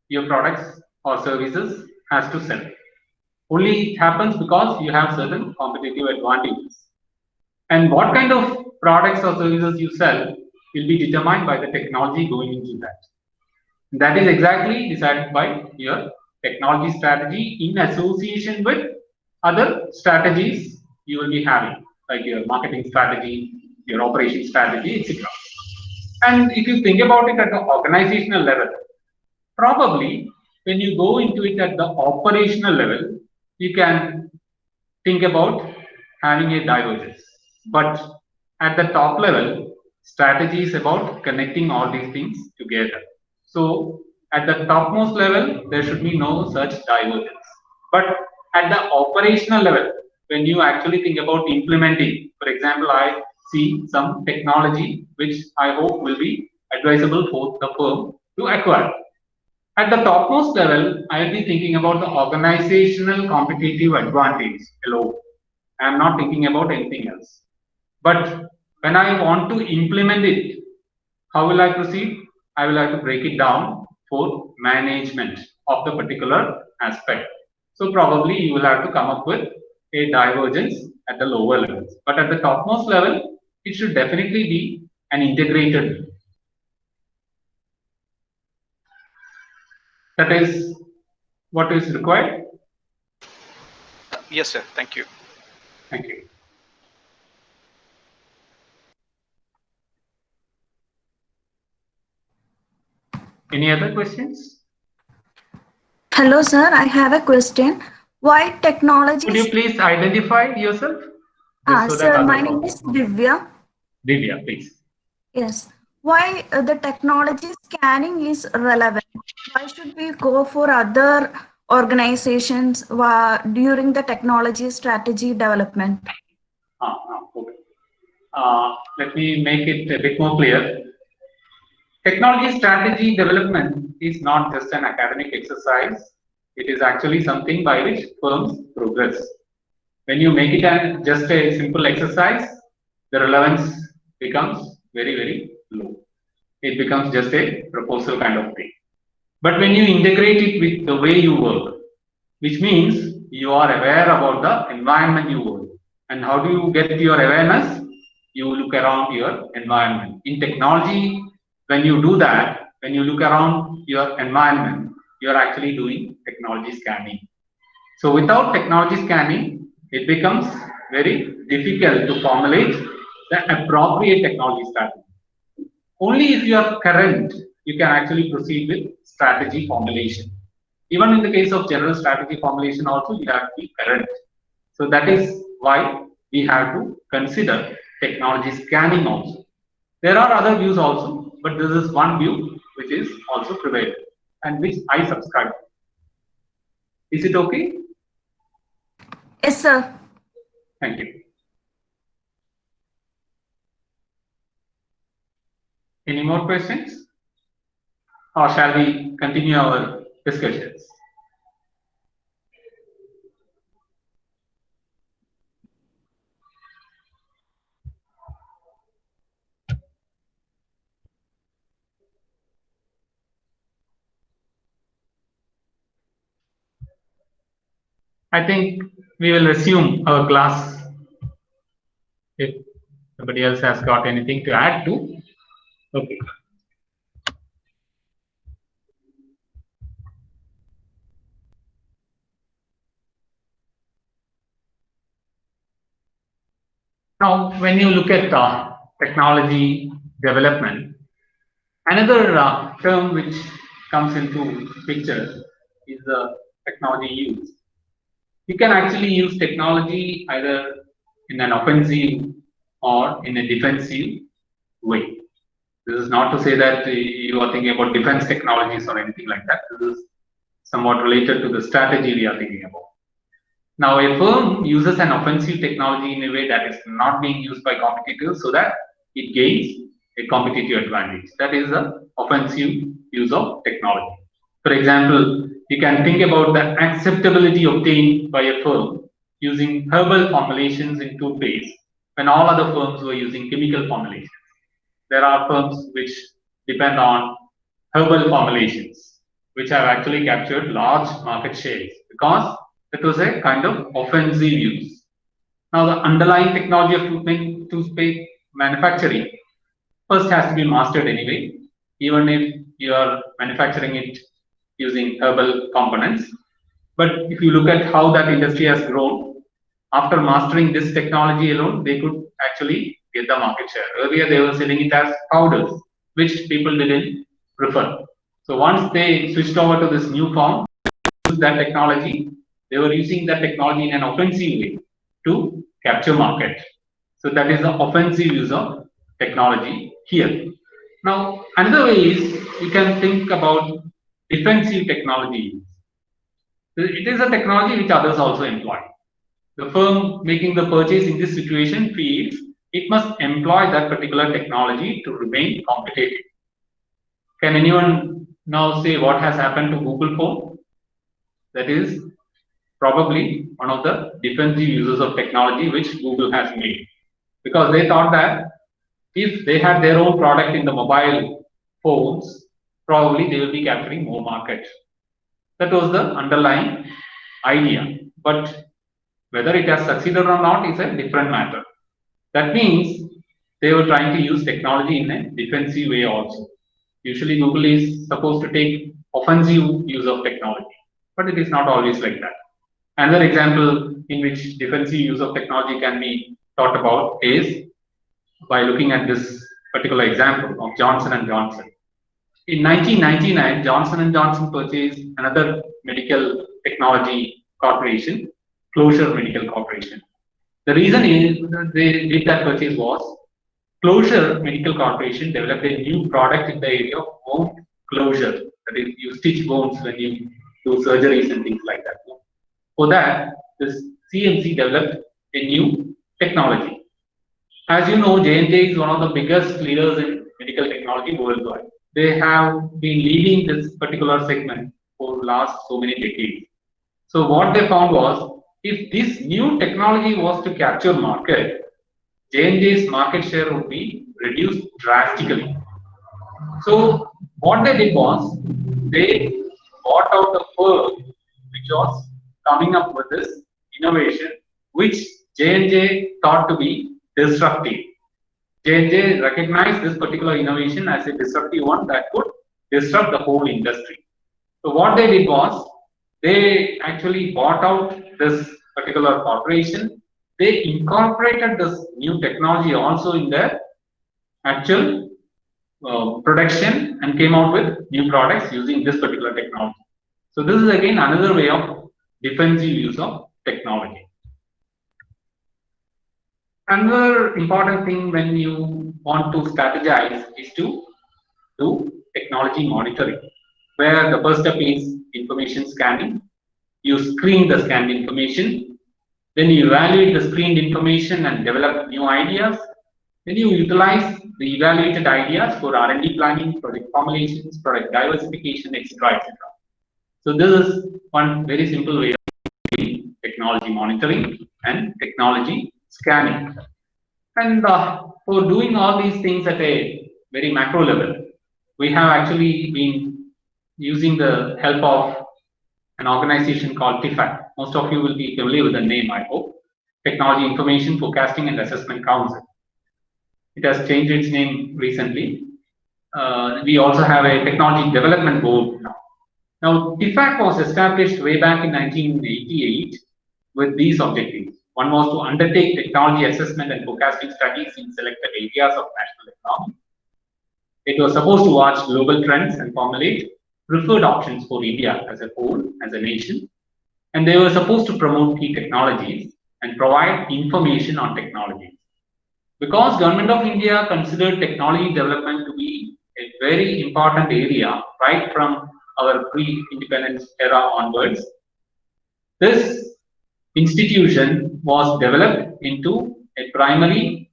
your products or services has to sell. Only it happens because you have certain competitive advantages. And what kind of products or services you sell will be determined by the technology going into that. That is exactly decided by your technology strategy in association with other strategies you will be having, like your marketing strategy, your operation strategy, etc. And if you think about it at the organizational level, probably when you go into it at the operational level, you can think about having a divergence. But at the top level, strategy is about connecting all these things together. So at the topmost level, there should be no such divergence. But at the operational level, when you actually think about implementing, for example, I see some technology which I hope will be advisable for the firm to acquire. At the topmost level, I will be thinking about the organizational competitive advantage alone. I am not thinking about anything else. But when I want to implement it, how will I proceed? I will have to break it down for management of the particular aspect. So probably you will have to come up with a divergence at the lower levels. But at the topmost level, it should definitely be an integrated. That is what is required. Yes, sir. Thank you. Thank you. Any other questions? Hello, sir. I have a question. Why technology? Could you please identify yourself? So sir, that my name is Divya. Divya, please. Yes. Why the technology scanning is relevant? Why should we go for other organizations during the technology strategy development? Okay. Let me make it a bit more clear. Technology strategy development is not just an academic exercise. It is actually something by which firms progress. When you make it just a simple exercise, the relevance becomes very, very low. It becomes just a proposal kind of thing. But when you integrate it with the way you work, which means you are aware about the environment you work. And how do you get your awareness? You look around your environment. In technology, when you do that, when you look around your environment, you are actually doing technology scanning. So without technology scanning, it becomes very difficult to formulate the appropriate technology strategy. Only if you are current, you can actually proceed with strategy formulation. Even in the case of general strategy formulation also, you have to be current. So that is why we have to consider technology scanning also. There are other views also, but this is one view which is also prevalent and which I subscribe to. Is it okay? Yes, sir. Thank you. Any more questions? or shall we continue our discussions? I think we will resume our class if nobody else has got anything to add to. Okay. Now, when you look at technology development, another term which comes into picture is the technology use. You can actually use technology either in an offensive or in a defensive way. This is not to say that you are thinking about defense technologies or anything like that. This is somewhat related to the strategy we are thinking about. Now, a firm uses an offensive technology in a way that is not being used by competitors so that it gains a competitive advantage. That is the offensive use of technology. For example, you can think about the acceptability obtained by a firm using herbal formulations in toothpaste when all other firms were using chemical formulations. There are firms which depend on herbal formulations, which have actually captured large market shares because it was a kind of offensive use. Now, the underlying technology of toothpaste manufacturing first has to be mastered anyway, even if you are manufacturing it using herbal components. But if you look at how that industry has grown, after mastering this technology alone, they could actually get the market share. Earlier, they were selling it as powders, which people didn't prefer. So once they switched over to this new form, use that technology, they were using that technology in an offensive way to capture market. So that is the offensive use of technology here. Now, another way is you can think about defensive technology. It is a technology which others also employ. The firm making the purchase in this situation feels it must employ that particular technology to remain competitive. Can anyone now say what has happened to Google phone? That is probably one of the defensive uses of technology which Google has made, because they thought that if they had their own product in the mobile phones, probably they will be capturing more market. That was the underlying idea. But whether it has succeeded or not is a different matter. That means they were trying to use technology in a defensive way also. Usually Google is supposed to take offensive use of technology, but it is not always like that. Another example in which defensive use of technology can be thought about is by looking at this particular example of Johnson & Johnson. In 1999, Johnson & Johnson purchased another medical technology corporation, Closure Medical Corporation. The reason is they did that purchase was Closure Medical Corporation developed a new product in the area of bone closure. That is, you stitch bones when you do surgeries and things like that. For that, this CMC developed a new technology. As you know, J&J is one of the biggest leaders in medical technology worldwide. They have been leading this particular segment for the last so many decades. So what they found was, if this new technology was to capture market, J&J's market share would be reduced drastically. So what they did was, they bought out the firm which was coming up with this innovation, which J&J thought to be disruptive. J&J recognized this particular innovation as a disruptive one that could disrupt the whole industry. So what they did was, they actually bought out this particular corporation. They incorporated this new technology also in their actual production and came out with new products using this particular technology. So this is again another way of defensive use of technology. Another important thing when you want to strategize is to do technology monitoring, where the first step is information scanning. You screen the scanned information, then you evaluate the screened information and develop new ideas. Then you utilize the evaluated ideas for R&D planning, product formulations, product diversification, etc., etc. So this is one very simple way of doing technology monitoring and technology scanning. And for doing all these things at a very macro level, we have actually been using the help of an organization called TIFAC. Most of you will be familiar with the name, I hope. Technology Information Forecasting and Assessment Council. It has changed its name recently. We also have a technology development board now. Now, TIFAC was established way back in 1988 with these objectives. One was to undertake technology assessment and forecasting studies in selected areas of national economy. It was supposed to watch global trends and formulate preferred options for India as a whole, as a nation. And they were supposed to promote key technologies and provide information on technologies. Because Government of India considered technology development to be a very important area right from our pre-independence era onwards, this institution was developed into a primary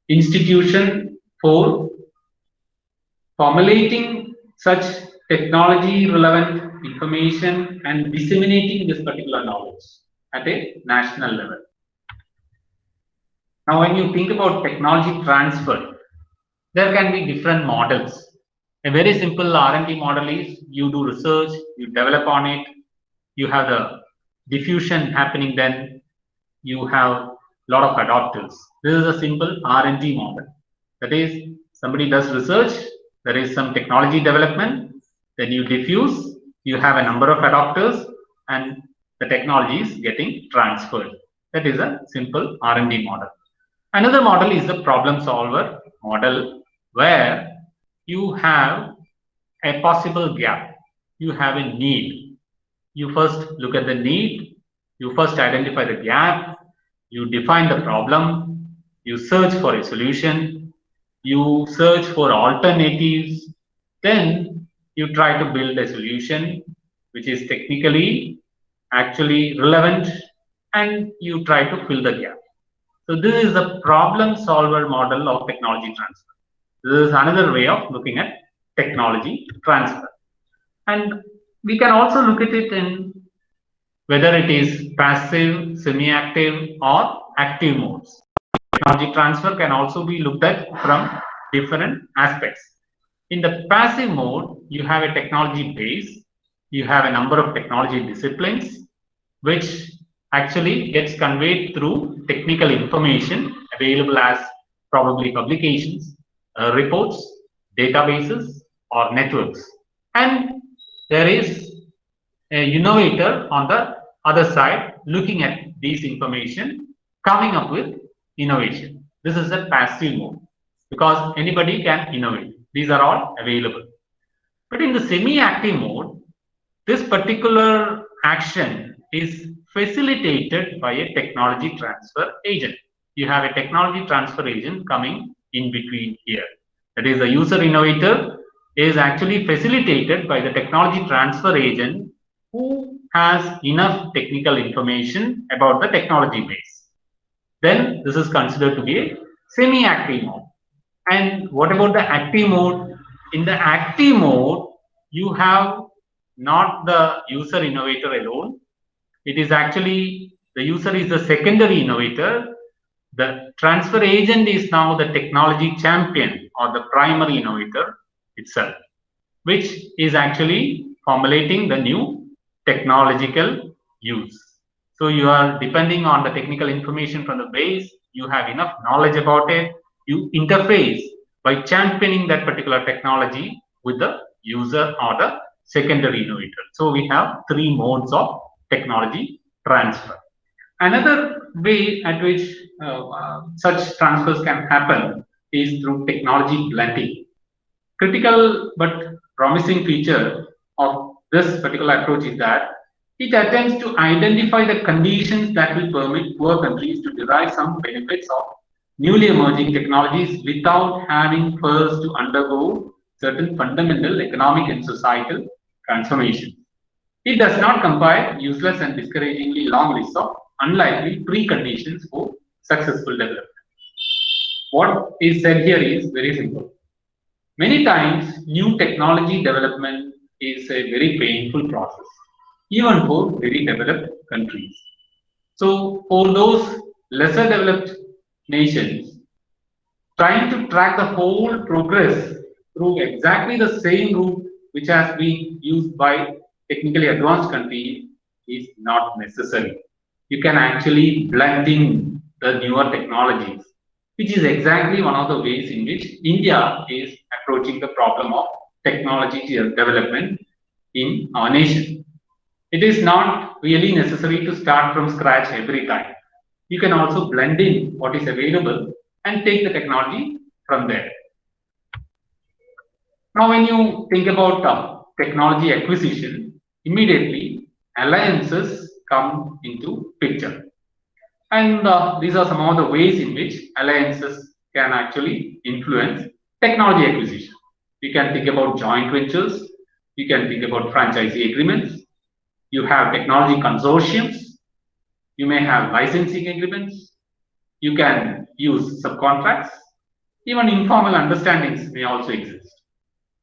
institution for formulating such technology relevant information and disseminating this particular knowledge at a national level. Now, when you think about technology transfer, there can be different models. A very simple R&D model is you do research, you develop on it, you have the diffusion happening, then you have a lot of adopters. This is a simple R&D model. That is, somebody does research, there is some technology development, then you diffuse, you have a number of adopters, and the technology is getting transferred. That is a simple R&D model. Another model is the problem solver model, where you have a possible gap, you have a need. You first look at the need, you first identify the gap, you define the problem, you search for a solution, you search for alternatives, then you try to build a solution which is technically actually relevant, and you try to fill the gap. So this is the problem solver model of technology transfer. This is another way of looking at technology transfer. And we can also look at it in whether it is passive, semi-active, or active modes. Technology transfer can also be looked at from different aspects. In the passive mode, you have a technology base, you have a number of technology disciplines, which actually gets conveyed through technical information available as probably publications, reports, databases, or networks. And there is an innovator on the other side looking at these information, coming up with innovation. This is a passive mode because anybody can innovate. These are all available. But in the semi-active mode, this particular action is facilitated by a technology transfer agent. You have a technology transfer agent coming in between here. That is, the user innovator is actually facilitated by the technology transfer agent who has enough technical information about the technology base. Then this is considered to be a semi-active mode. And what about the active mode? In the active mode, you have not the user innovator alone. It is actually the user is the secondary innovator. The transfer agent is now the technology champion or the primary innovator itself, which is actually formulating the new technological use. So you are depending on the technical information from the base, you have enough knowledge about it, you interface by championing that particular technology with the user or the secondary innovator. So we have three modes of technology transfer. Another way at which such transfers can happen is through technology blending. Critical but promising feature of this particular approach is that it attempts to identify the conditions that will permit poor countries to derive some benefits of newly emerging technologies without having first to undergo certain fundamental economic and societal transformations. It does not compile useless and discouragingly long lists of unlikely preconditions for successful development. what is said here is very simple. Many times, new technology development is a very painful process, even for very developed countries. So, for those lesser developed nations, trying to track the whole progress through exactly the same route which has been used by technically advanced countries is not necessary. You can actually blend in the newer technologies, which is exactly one of the ways in which India is approaching the problem of technology development in our nation. It is not really necessary to start from scratch every time. You can also blend in what is available and take the technology from there. Now, when you think about technology acquisition, immediately alliances come into picture. And these are some of the ways in which alliances can actually influence technology acquisition. You can think about joint ventures. You can think about franchisee agreements. You have technology consortiums. You may have licensing agreements. You can use subcontracts. Even informal understandings may also exist.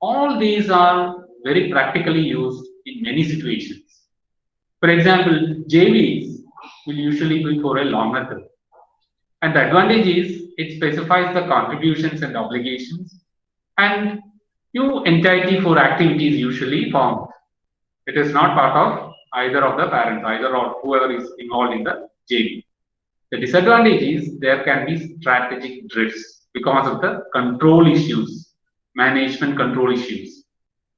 All these are very practically used in many situations. For example, JVs will usually be for a longer term. And the advantage is it specifies the contributions and obligations, and new entity for activities usually formed. It is not part of either of the parents, either or whoever is involved in the JV. The disadvantage is there can be strategic drifts because of the control issues, management control issues.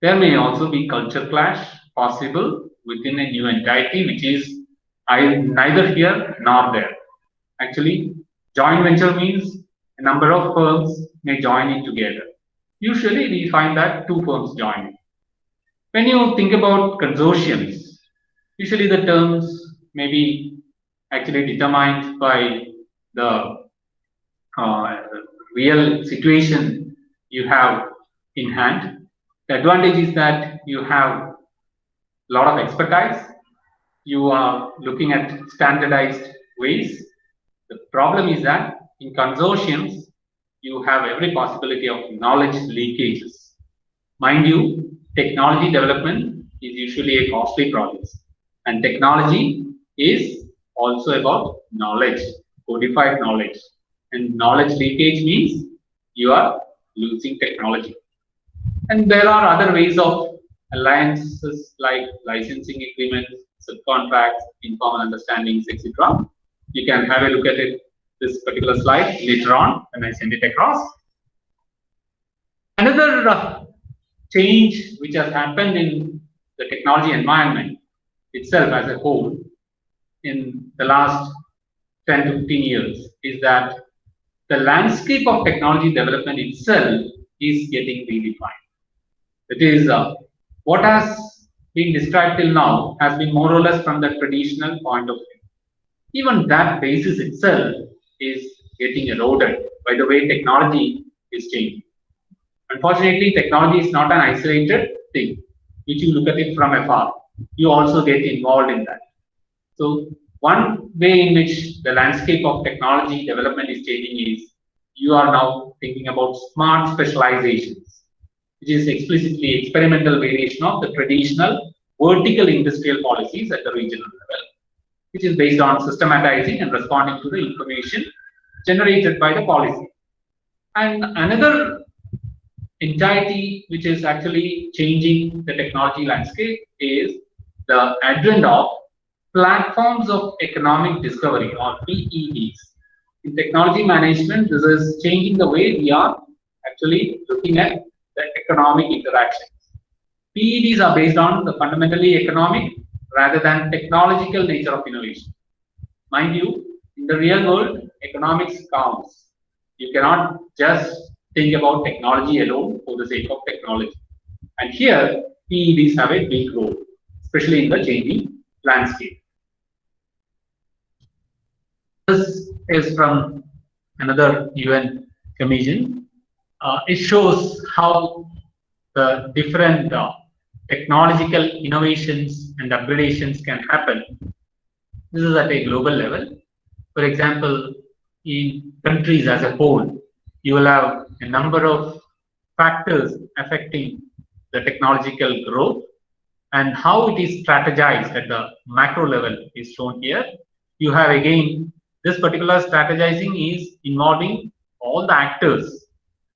There may also be culture clash possible within a new entity, which is neither here nor there. Actually, joint venture means a number of firms may join in together. Usually, we find that two firms join. When you think about consortiums, usually the terms may be actually determined by the real situation you have in hand. The advantage is that you have a lot of expertise. You are looking at standardized ways. The problem is that in consortiums, you have every possibility of knowledge leakages. Mind you, technology development is usually a costly process, and technology is also about knowledge, codified knowledge. And knowledge leakage means you are losing technology. And there are other ways of alliances like licensing agreements, subcontracts, informal understandings, etc. You can have a look at it, this particular slide later on when I send it across. Another change which has happened in the technology environment itself as a whole in the last 10 to 15 years is that the landscape of technology development itself is getting redefined. That is, what has been described till now has been more or less from the traditional point of view. Even that basis itself is getting eroded by the way technology is changing. Unfortunately, technology is not an isolated thing, which you look at it from afar. You also get involved in that. So, one way in which the landscape of technology development is changing is you are now thinking about smart specializations, which is explicitly experimental variation of the traditional vertical industrial policies at the regional level, which is based on systematizing and responding to the information generated by the policy. And another entity which is actually changing the technology landscape is the advent of platforms of economic discovery, or PEDs. In technology management, this is changing the way we are actually looking at the economic interactions. PEDs are based on the fundamentally economic rather than technological nature of innovation. Mind you, in the real world, economics counts. You cannot just think about technology alone for the sake of technology. And here, PEDs have a big role, especially in the changing landscape. This is from another UN commission. It shows how the different technological innovations and upgradations can happen. This is at a global level. For example, in countries as a whole, you will have a number of factors affecting the technological growth, and how it is strategized at the macro level is shown here. You have again, this particular strategizing is involving all the actors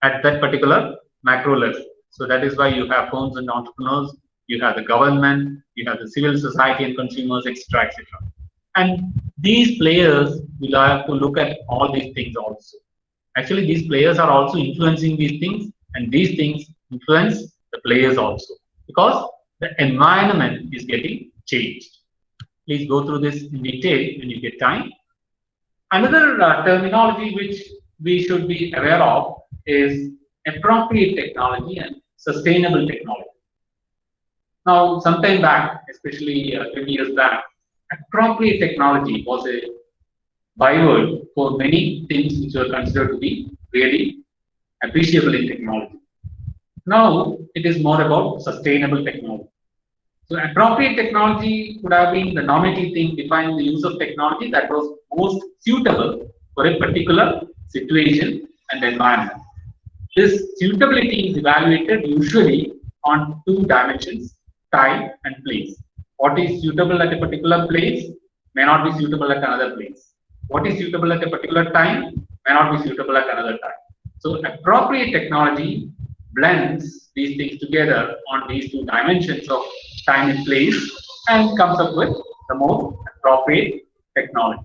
at that particular macro level. So that is why you have firms and entrepreneurs, you have the government, you have the civil society and consumers, etc., etc. And these players will have to look at all these things also. Actually, these players are also influencing these things, and these things influence the players also, because the environment is getting changed. Please go through this in detail when you get time. Another terminology which we should be aware of is appropriate technology and sustainable technology. Now, sometime back, especially 20 years back, appropriate technology was a byword for many things which were considered to be really appreciable in technology. Now, it is more about sustainable technology. So, appropriate technology could have been the normative thing defining the use of technology that was most suitable for a particular situation and environment. This suitability is evaluated usually on two dimensions, time and place. What is suitable at a particular place may not be suitable at another place. What is suitable at a particular time may not be suitable at another time. So appropriate technology blends these things together on these two dimensions of time and place and comes up with the more appropriate technology.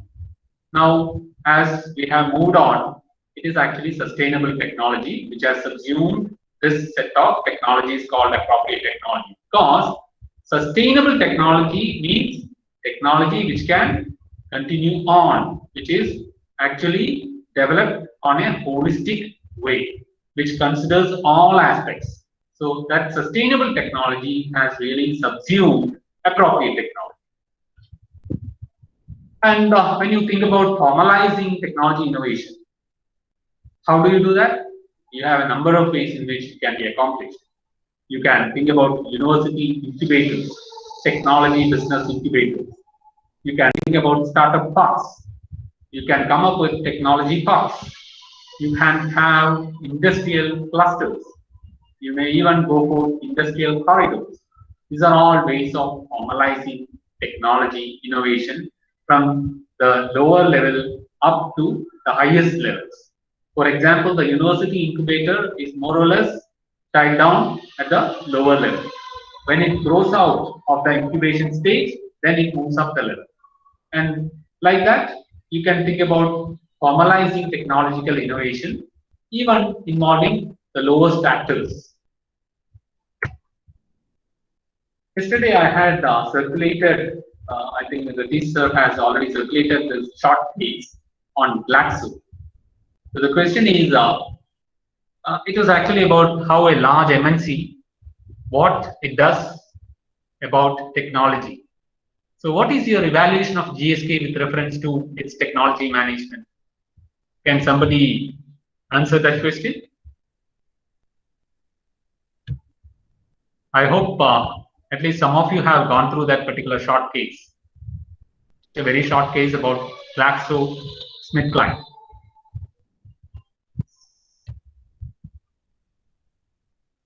Now, as we have moved on, it is actually sustainable technology which has subsumed this set of technologies called appropriate technology, because sustainable technology means technology which can continue on, which is actually developed on a holistic way, which considers all aspects. So that sustainable technology has really subsumed appropriate technology. And when you think about formalizing technology innovation, how do you do that? You have a number of ways in which it can be accomplished. You can think about university incubators, technology business incubators. You can think about startup parks. You can come up with technology parks. You can have industrial clusters. You may even go for industrial corridors. These are all ways of formalizing technology innovation from the lower level up to the highest levels. For example, the university incubator is more or less tied down at the lower level. When it grows out of the incubation stage, then it moves up the level. And like that, you can think about formalizing technological innovation, even involving the lowest actors. Yesterday, I had circulated, I think the teacher has already circulated this short piece on Glaxo. So the question is, it was actually about how a large MNC, what it does about technology. So what is your evaluation of GSK with reference to its technology management? Can somebody answer that question? I hope at least some of you have gone through that particular short case. It's a very short case about GlaxoSmithKline.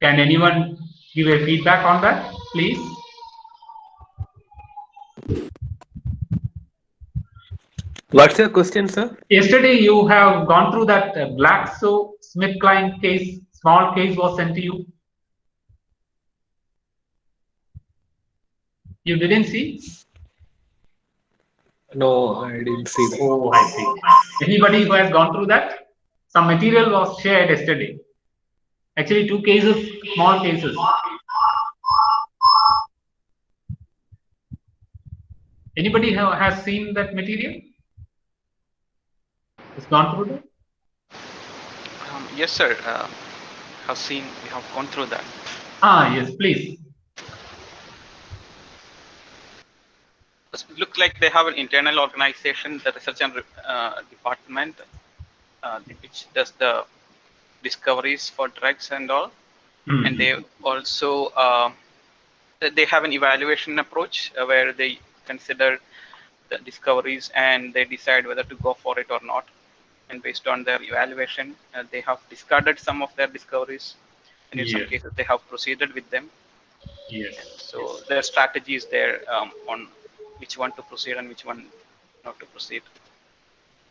Can anyone give a feedback on that, please? What's your question, sir? Yesterday you have gone through that GlaxoSmithKline case, small case was sent to you. You didn't see? No, I didn't see that. Oh, I see. Anybody who has gone through that? Some material was shared yesterday. Actually, two cases, small cases. Anybody has seen that material? Has gone through that? Yes, sir. We have gone through that. Yes, please. It looks like they have an internal organization, the research and department, which does the discoveries for drugs and all. Mm-hmm. And they also they have an evaluation approach where they consider the discoveries and they decide whether to go for it or not. and based on their evaluation, they have discarded some of their discoveries, and in some Yes. cases they have proceeded with them. Yes. So their strategy is there on which one to proceed and which one not to proceed.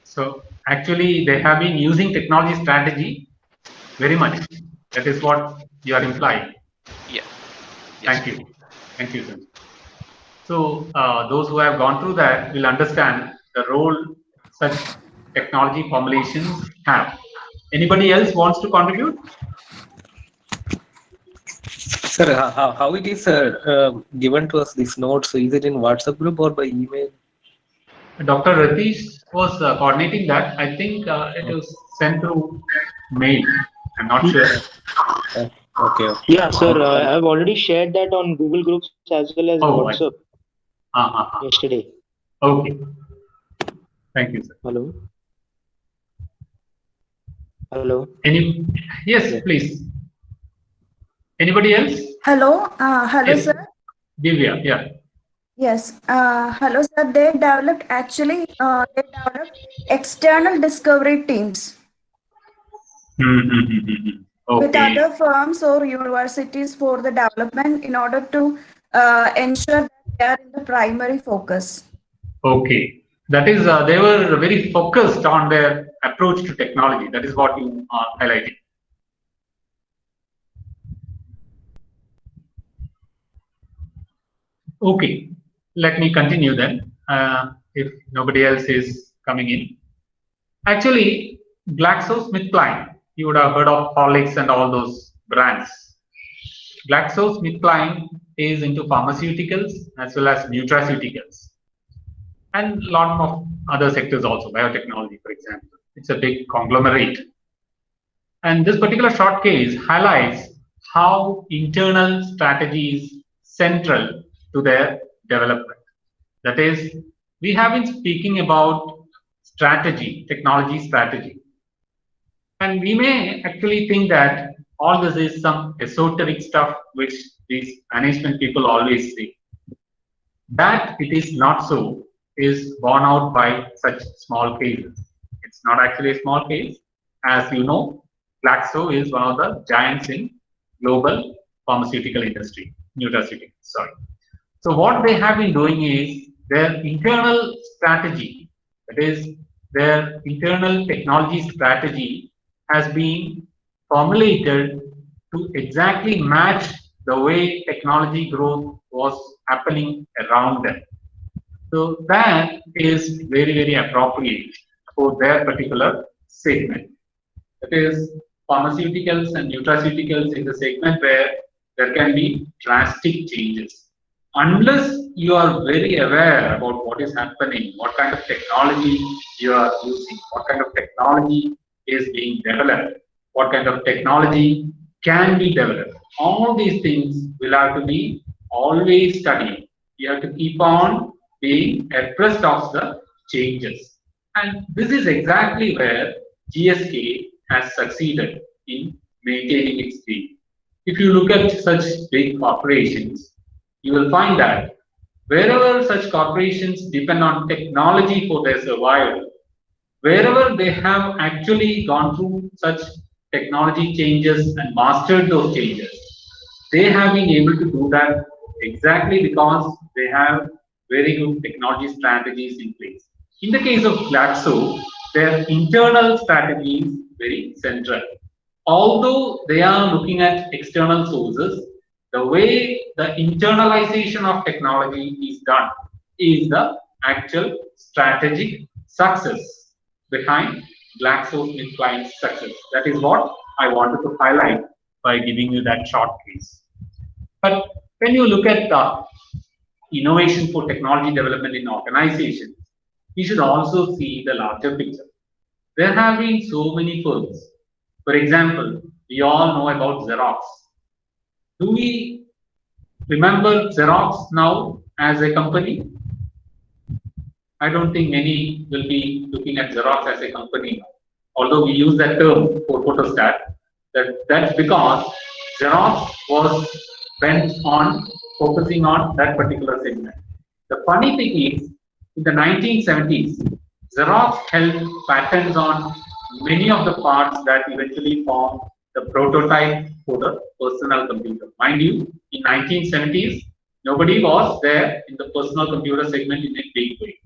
So actually, they have been using technology strategy very much. That is what you are implying. Yeah. Yes. Thank you. Thank you, sir. So those who have gone through that will understand the role such technology formulations have. Anybody else wants to contribute? Sir, how it is given to us these notes? Is it in WhatsApp group or by email? Dr. Ratish was coordinating that. I think it was sent through mail. I'm not sure. Okay. Yeah, sir. I've already shared that on Google Groups as well as Oh, WhatsApp yesterday. Okay. Thank you, sir. Hello. Hello. Yes, Yeah. please. Anybody else? Hello, hello, Yes. sir. Divya, yeah. Yes, hello, sir. They developed external discovery teams with Okay. other firms or universities for the development in order to ensure that they are in the primary focus. Okay. That is, they were very focused on their approach to technology. That is what you are highlighting. Okay. Let me continue then, if nobody else is coming in. Actually, GlaxoSmithKline, you would have heard of Horlicks and all those brands. GlaxoSmithKline is into pharmaceuticals as well as nutraceuticals, and a lot of other sectors also, biotechnology, for example. It's a big conglomerate. And this particular short case highlights how internal strategy is central to their development. That is, we have been speaking about strategy, technology strategy. And we may actually think that all this is some esoteric stuff which these management people always say. That it is not so is borne out by such small cases. It's not actually a small case. As you know, Glaxo is one of the giants in global pharmaceutical industry, nutraceutical, sorry. So what they have been doing is their internal strategy, that is their internal technology strategy has been formulated to exactly match the way technology growth was happening around them. So that is very, very appropriate for their particular segment. That is, pharmaceuticals and nutraceuticals is a segment where there can be drastic changes. Unless you are very aware about what is happening, what kind of technology you are using, what kind of technology is being developed, what kind of technology can be developed. All these things will have to be always studied. You have to keep on being abreast of the changes. And this is exactly where GSK has succeeded in maintaining its lead. If you look at such big corporations, you will find that wherever such corporations depend on technology for their survival, wherever they have actually gone through such technology changes and mastered those changes, they have been able to do that exactly because they have very good technology strategies in place. In the case of Glaxo, their internal strategy is very central. Although they are looking at external sources, the way the internalization of technology is done is the actual strategic success behind GlaxoSmithKline's success. That is what I wanted to highlight by giving you that short case. But when you look at the innovation for technology development in organizations, you should also see the larger picture. There have been so many firms. For example, we all know about Xerox. Do we remember Xerox now as a company? I don't think many will be looking at Xerox as a company now. Although we use that term for photostat, that's because Xerox was bent on focusing on that particular segment. The funny thing is, in the 1970s, Xerox held patents on many of the parts that eventually formed the prototype for the personal computer. Mind you, in 1970s, nobody was there in the personal computer segment in a big way.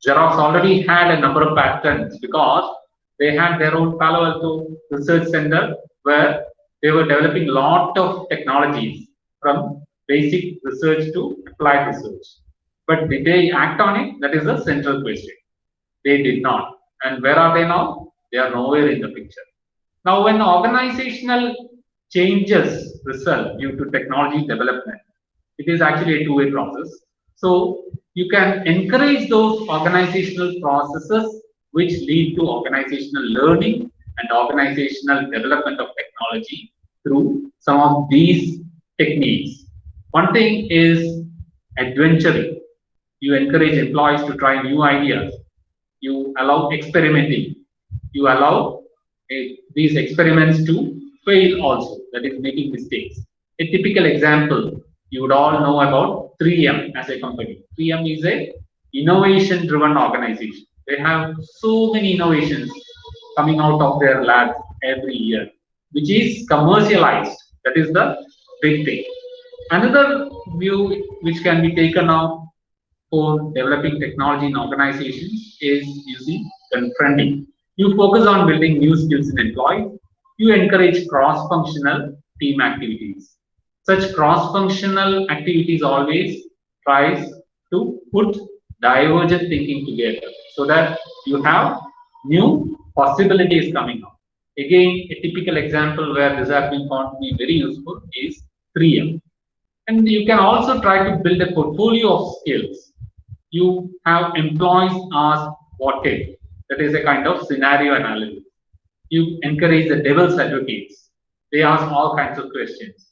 Xerox already had a number of patents because they had their own Palo Alto research center where they were developing a lot of technologies from basic research to applied research. But did they act on it? That is the central question. They did not. And where are they now? They are nowhere in the picture. Now, when organizational changes result due to technology development, it is actually a two-way process. So you can encourage those organizational processes which lead to organizational learning and organizational development of technology through some of these techniques. One thing is adventuring. You encourage employees to try new ideas. You allow experimenting. You allow these experiments to fail also, that is making mistakes. A typical example, you would all know about 3M as a company. 3M is a innovation driven organization. They have so many innovations coming out of their labs every year, which is commercialized. That is the big thing. Another view which can be taken up for developing technology in organizations is using confronting. You focus on building new skills in employees. You encourage cross-functional team activities. Such cross-functional activities always tries to put divergent thinking together so that you have new possibilities coming up. Again, a typical example where this has been found to be very useful is 3M. And you can also try to build a portfolio of skills. You have employees ask what if. That is a kind of scenario analysis. You encourage the devil's advocates. They ask all kinds of questions.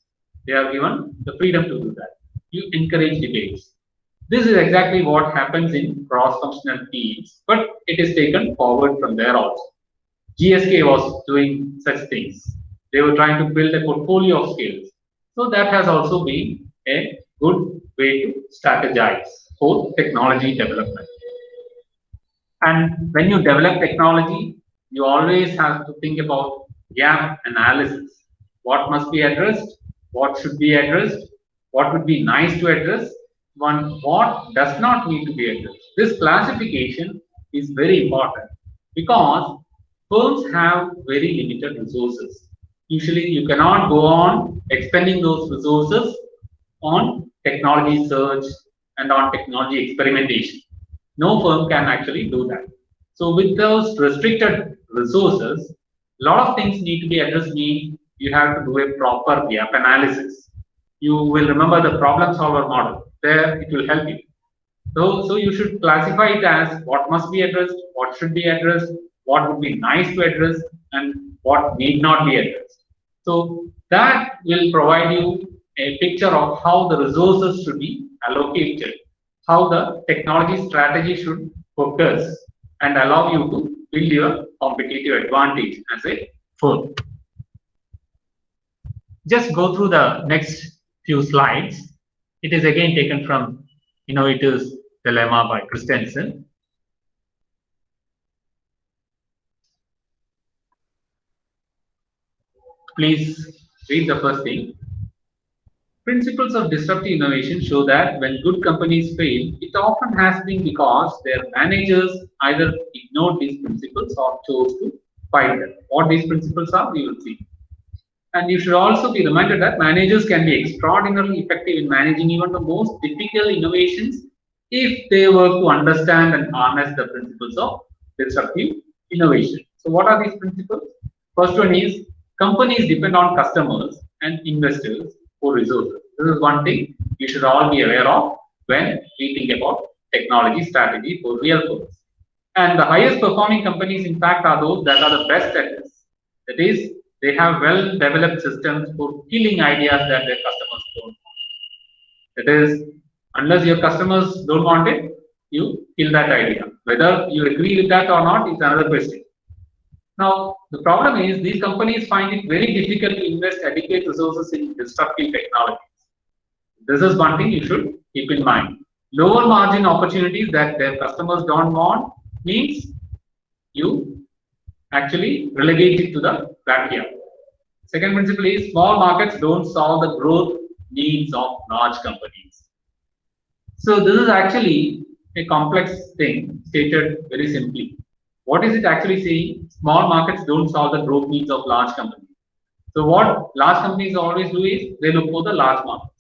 They are given the freedom to do that. You encourage debates. This is exactly what happens in cross-functional teams, but it is taken forward from there also. GSK was doing such things. They were trying to build a portfolio of skills. So that has also been a good way to strategize for technology development. And when you develop technology, you always have to think about gap analysis. What must be addressed? What should be addressed? What would be nice to address? What does not need to be addressed? This classification is very important because firms have very limited resources. Usually, you cannot go on expending those resources on technology search and on technology experimentation. No firm can actually do that. So with those restricted resources, a lot of things need to be addressed. Mean you have to do a proper gap analysis. You will remember the problem solver model. There it will help you. So you should classify it as what must be addressed, what should be addressed, what would be nice to address, and what need not be addressed. So that will provide you a picture of how the resources should be allocated, how the technology strategy should focus and allow you to build your competitive advantage as a firm. Just go through the next few slides. It is again taken from Innovator's Dilemma by Christensen. Please read the first thing. Principles of disruptive innovation show that when good companies fail, it often has been because their managers either ignored these principles or chose to fight them. What these principles are, we will see. And you should also be reminded that managers can be extraordinarily effective in managing even the most difficult innovations if they work to understand and harness the principles of disruptive innovation. So what are these principles? First one is companies depend on customers and investors for resources. This is one thing you should all be aware of when we think about technology strategy for real firms. And the highest performing companies, in fact, are those that are the best at this. That is, they have well-developed systems for killing ideas that their customers don't want. That is, unless your customers don't want it, you kill that idea. Whether you agree with that or not is another question. Now, the problem is these companies find it very difficult to invest adequate resources in disruptive technologies. This is one thing you should keep in mind. Lower margin opportunities that their customers don't want means you actually relegate it to the backyard. Second principle is small markets don't solve the growth needs of large companies. So this is actually a complex thing stated very simply. What is it actually saying? Small markets don't solve the growth needs of large companies. So what large companies always do is they look for the large markets.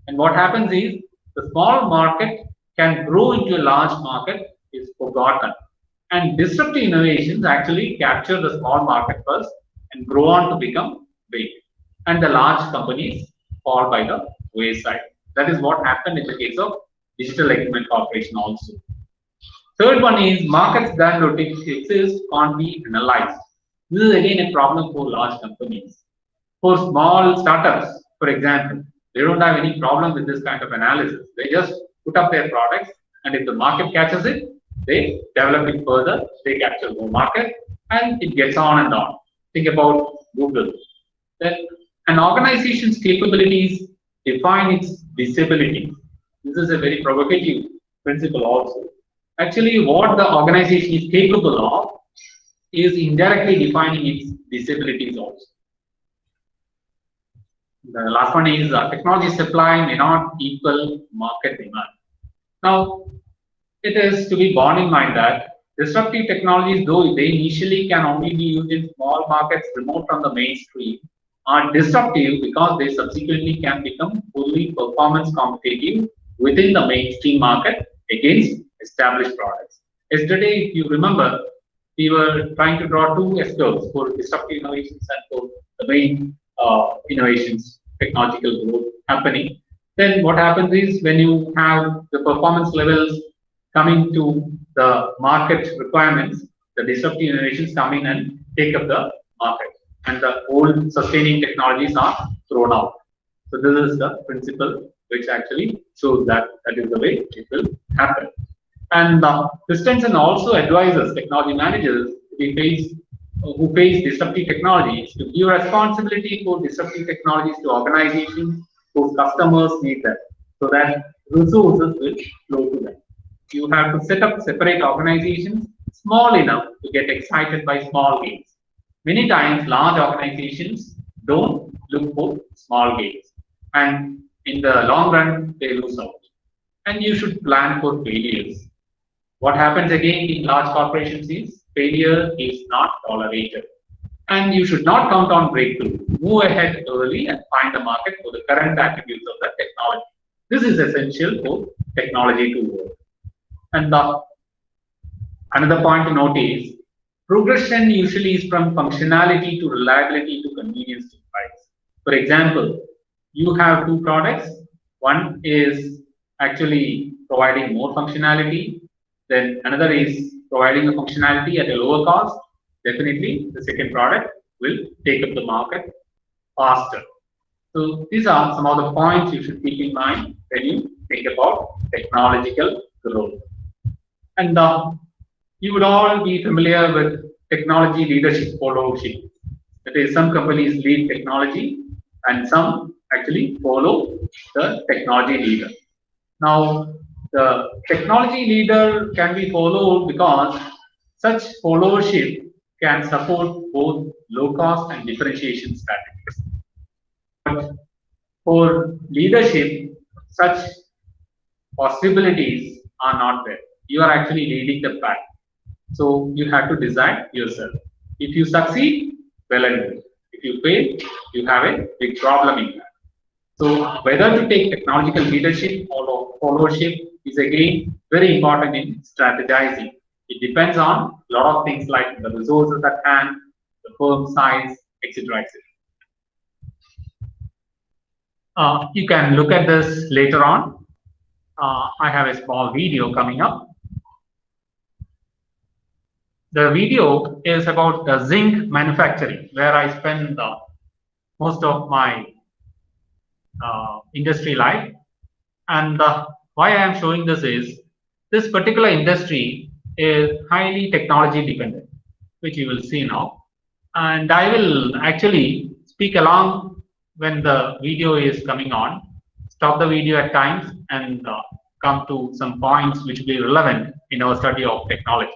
And what happens is the small market can grow into a large market is forgotten. And disruptive innovations actually capture the small market first and grow on to become big. And the large companies fall by the wayside. That is what happened in the case of Digital Equipment Corporation also. Third one is markets that don't exist can't be analyzed. This is again a problem for large companies. For small startups, for example, they don't have any problem with this kind of analysis. They just put up their products, and if the market catches it, they develop it further, they capture more market, and it gets on and on. Think about Google. Then an organization's capabilities define its disability. This is a very provocative principle also. Actually, what the organization is capable of is indirectly defining its disabilities also. The last one is technology supply may not equal market demand. Now, it is to be borne in mind that disruptive technologies, though they initially can only be used in small markets remote from the mainstream, are disruptive because they subsequently can become fully performance competitive within the mainstream market against established products. Yesterday, if you remember, we were trying to draw two S-curves for disruptive innovations and for the main innovations, technological growth happening. Then what happens is when you have the performance levels coming to the market requirements, the disruptive innovations come in and take up the market, and the old sustaining technologies are thrown out. So this is the principle which actually shows that that is the way it will happen. And Christensen also advises technology managers who face disruptive technologies to give responsibility for disruptive technologies to organizations whose customers need them, so that resources will flow to them. You have to set up separate organizations small enough to get excited by small gains. Many times, large organizations don't look for small gains, and in the long run, they lose out. And you should plan for failures. What happens again in large corporations is failure is not tolerated. And you should not count on breakthrough. Move ahead early and find the market for the current attributes of the technology. This is essential for technology to work. And another point to note is progression usually is from functionality to reliability to convenience to price. For example, you have two products. One is actually providing more functionality. Then another is providing the functionality at a lower cost. Definitely, the second product will take up the market faster. So these are some of the points you should keep in mind when you think about technological growth. And you would all be familiar with technology leadership followership. That is, some companies lead technology and some actually follow the technology leader. Now, the technology leader can be followed because such followership can support both low cost and differentiation strategies. But for leadership, such possibilities are not there. You are actually leading the pack. So you have to decide yourself. If you succeed, well and good. If you fail, you have a big problem in that. So whether to take technological leadership or followership is again very important in strategizing. It depends on a lot of things like the resources at hand, the firm size, etc. You can look at this later on. I have a small video coming up. The video is about the zinc manufacturing, where I spend most of my industry life. And why I am showing this is this particular industry is highly technology dependent, which you will see now. And I will actually speak along when the video is coming on, stop the video at times and come to some points which will be relevant in our study of technology.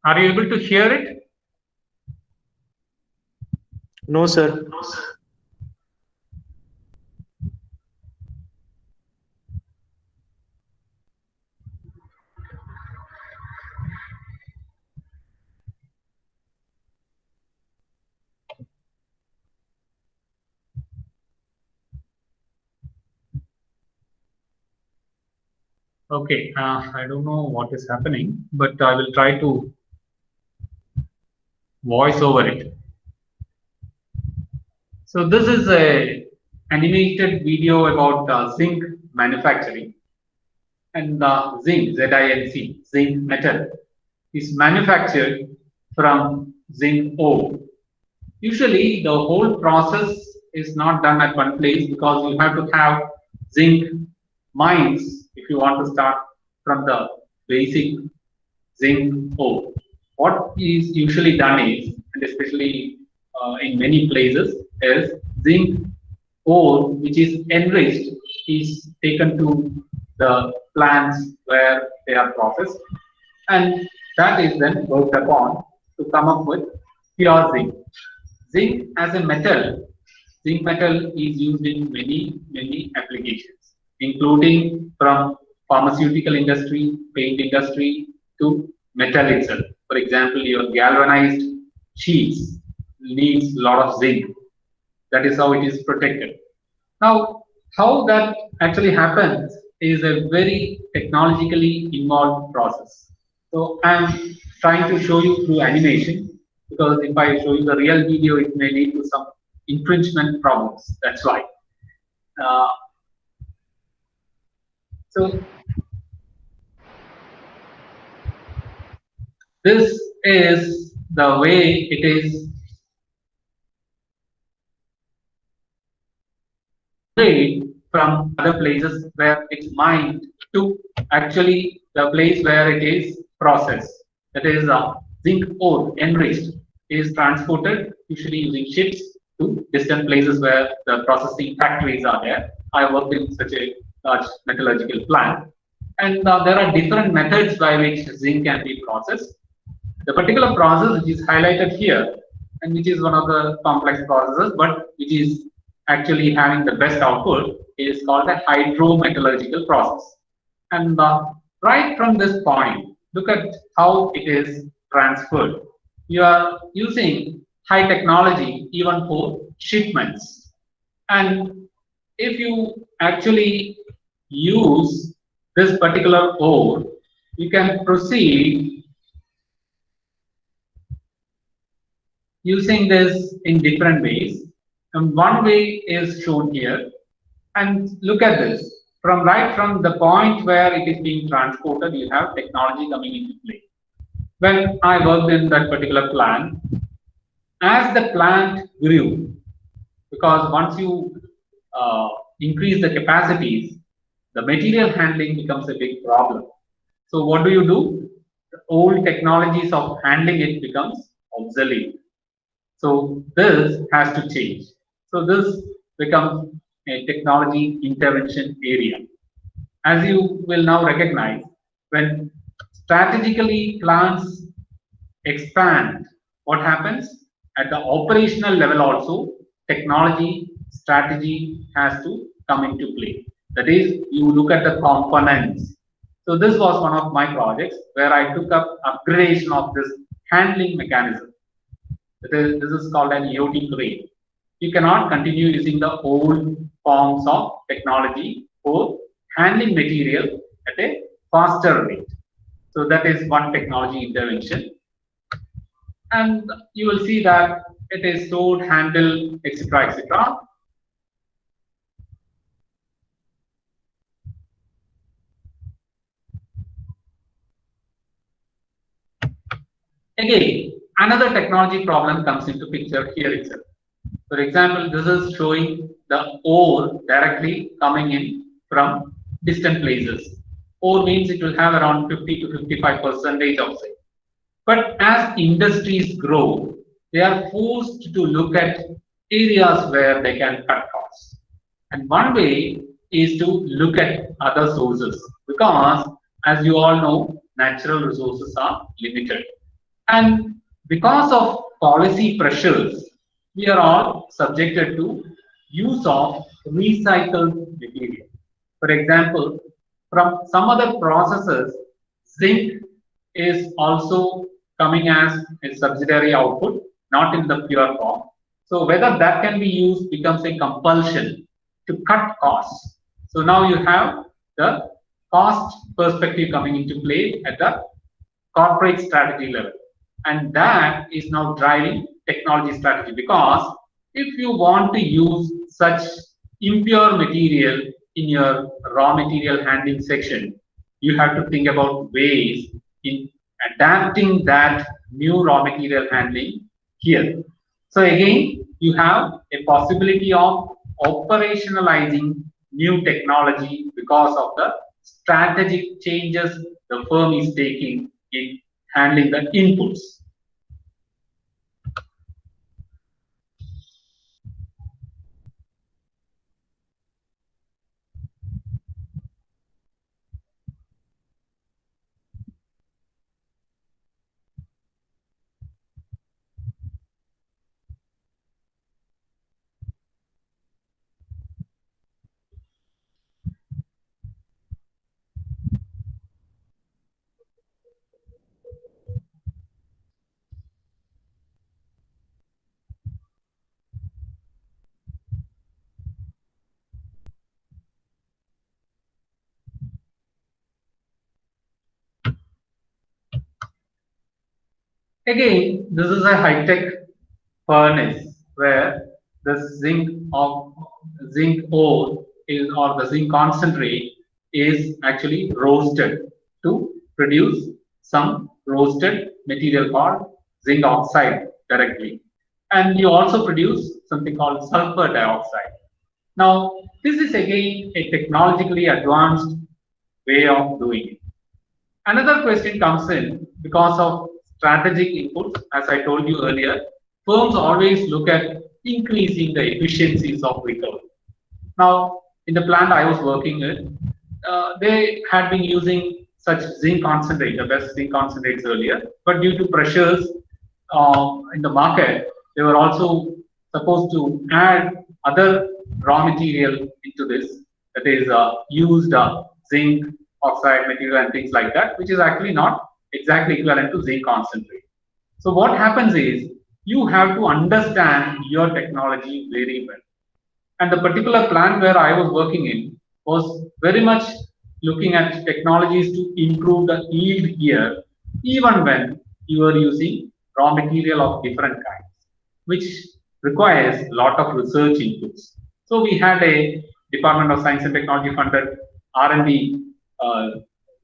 Are you able to hear it? No, sir. Okay, I don't know what is happening, but I will try to voice over it. So this is a animated video about zinc manufacturing, and zinc, Z-I-N-C, zinc metal, is manufactured from zinc ore. Usually, the whole process is not done at one place because you have to have zinc mines if you want to start from the basic zinc ore. What is usually done is, and especially in many places, is zinc ore which is enriched is taken to the plants where they are processed, and that is then worked upon to come up with pure zinc. Zinc as a metal, zinc metal is used in many applications, including from pharmaceutical industry, paint industry to metal itself. For example, your galvanized sheets needs a lot of zinc. That is how it is protected. Now, how that actually happens is a very technologically involved process. So I'm trying to show you through animation, because if I show you the real video, it may lead to some infringement problems. That's why. Uh, so this is the way it is made from other places where it's mined to actually the place where it is processed. That is, zinc ore enriched is transported usually using ships to distant places where the processing factories are there. I worked in such a large metallurgical plant, and there are different methods by which zinc can be processed. The particular process which is highlighted here, and which is one of the complex processes, but which is actually having the best output, is called a hydrometallurgical process. And right from this point, look at how it is transferred. You are using high technology even for shipments. And if you actually use this particular ore, you can proceed using this in different ways. And one way is shown here. And look at this. Right from the point where it is being transported, you have technology coming into play. When I worked in that particular plant, as the plant grew, because once you increase the capacities, the material handling becomes a big problem. So what do? The old technologies of handling it becomes obsolete. So this has to change. So this becomes a technology intervention area. As you will now recognize, when strategically plants expand, what happens? At the operational level also, technology strategy has to come into play. That is, you look at the components. So this was one of my projects where I took up upgradation of this handling mechanism. This is called an EOT crane. You cannot continue using the old forms of technology for handling material at a faster rate. So that is one technology intervention. And you will see that it is stored, handled, etc., etc. Again, another technology problem comes into picture here itself. For example, this is showing the ore directly coming in from distant places. Ore means it will have around 50 to 55% of say. But as industries grow, they are forced to look at areas where they can cut costs. And one way is to look at other sources, because as you all know, natural resources are limited. And because of policy pressures, we are all subjected to use of recycled material. For example, from some other processes, zinc is also coming as a subsidiary output, not in the pure form. So whether that can be used becomes a compulsion to cut costs. So now you have the cost perspective coming into play at the corporate strategy level. And that is now driving technology strategy, because if you want to use such impure material in your raw material handling section, you have to think about ways in adapting that new raw material handling here. So again, you have a possibility of operationalizing new technology because of the strategic changes the firm is taking in handling the inputs. Again, this is a high-tech furnace where the zinc ore is, or the zinc concentrate is actually roasted to produce some roasted material called zinc oxide directly. And you also produce something called sulfur dioxide. Now, this is again a technologically advanced way of doing it. Another question comes in because of strategic inputs. As I told you earlier, firms always look at increasing the efficiencies of recovery. Now, in the plant I was working in, they had been using such zinc concentrate, the best zinc concentrates earlier, but due to pressures in the market, they were also supposed to add other raw material into this, that is used zinc oxide material and things like that, which is actually not exactly equivalent to zinc concentrate. So what happens is you have to understand your technology very well. And the particular plant where I was working in was very much looking at technologies to improve the yield here, even when you are using raw material of different kinds, which requires a lot of research inputs. So we had a Department of Science and Technology funded R&D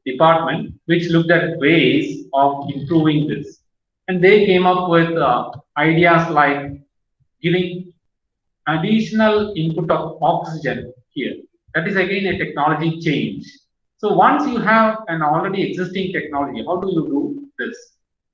department which looked at ways of improving this. And they came up with ideas like giving additional input of oxygen here. That is again a technology change. So once you have an already existing technology, how do you do this?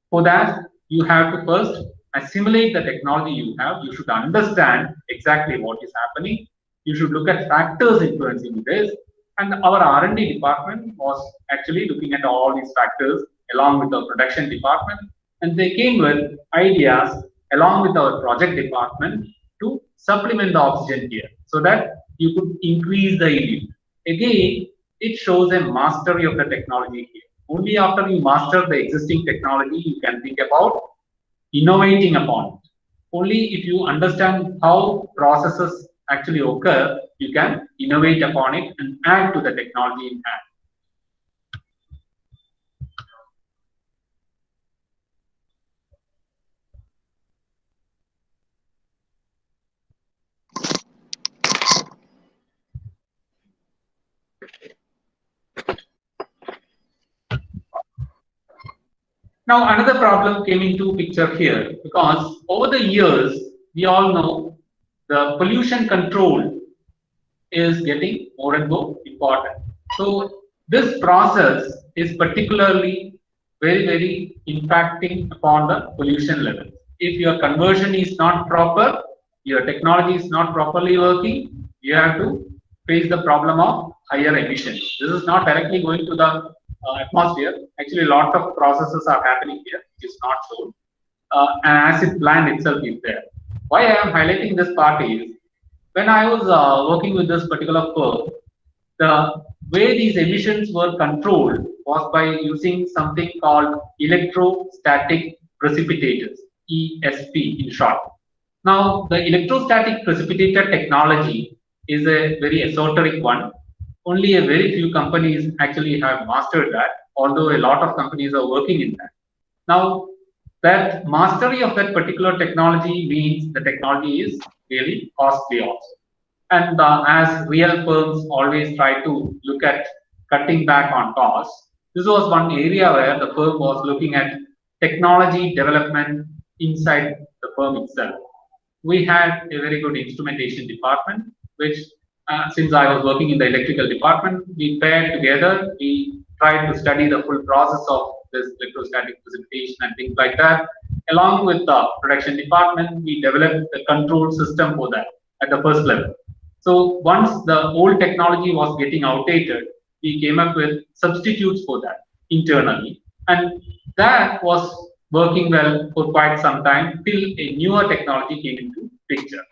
For that, you have to first assimilate the technology you have. You should understand exactly what is happening. You should look at factors influencing this. And our R&D department was actually looking at all these factors along with the production department. And they came with ideas along with our project department to supplement the oxygen here so that you could increase the yield. Again, it shows a mastery of the technology here. Only after you master the existing technology, you can think about innovating upon it. Only if you understand how processes actually occur, you can innovate upon it and add to the technology in hand. Now, another problem came into picture here because over the years, we all know the pollution control is getting more and more important. So this process is particularly very impacting upon the pollution level. If your conversion is not proper, your technology is not properly working, you have to face the problem of higher emissions. This is not directly going to the atmosphere. Actually, a lot of processes are happening here, which is not shown. And acid plant itself is there. Why I am highlighting this part is when I was working with this particular firm, the way these emissions were controlled was by using something called electrostatic precipitators, ESP in short. Now, the electrostatic precipitator technology is a very esoteric one. Only a very few companies actually have mastered that, although a lot of companies are working in that. Now, that mastery of that particular technology means the technology is really costly also. And as real firms always try to look at cutting back on costs, this was one area where the firm was looking at technology development inside the firm itself. We had a very good instrumentation department, which since I was working in the electrical department, we paired together, we tried to study the full process of this electrostatic precipitation and things like that. Along with the production department, we developed the control system for that at the first level. So once the old technology was getting outdated, we came up with substitutes for that internally. And that was working well for quite some time till a newer technology came into picture.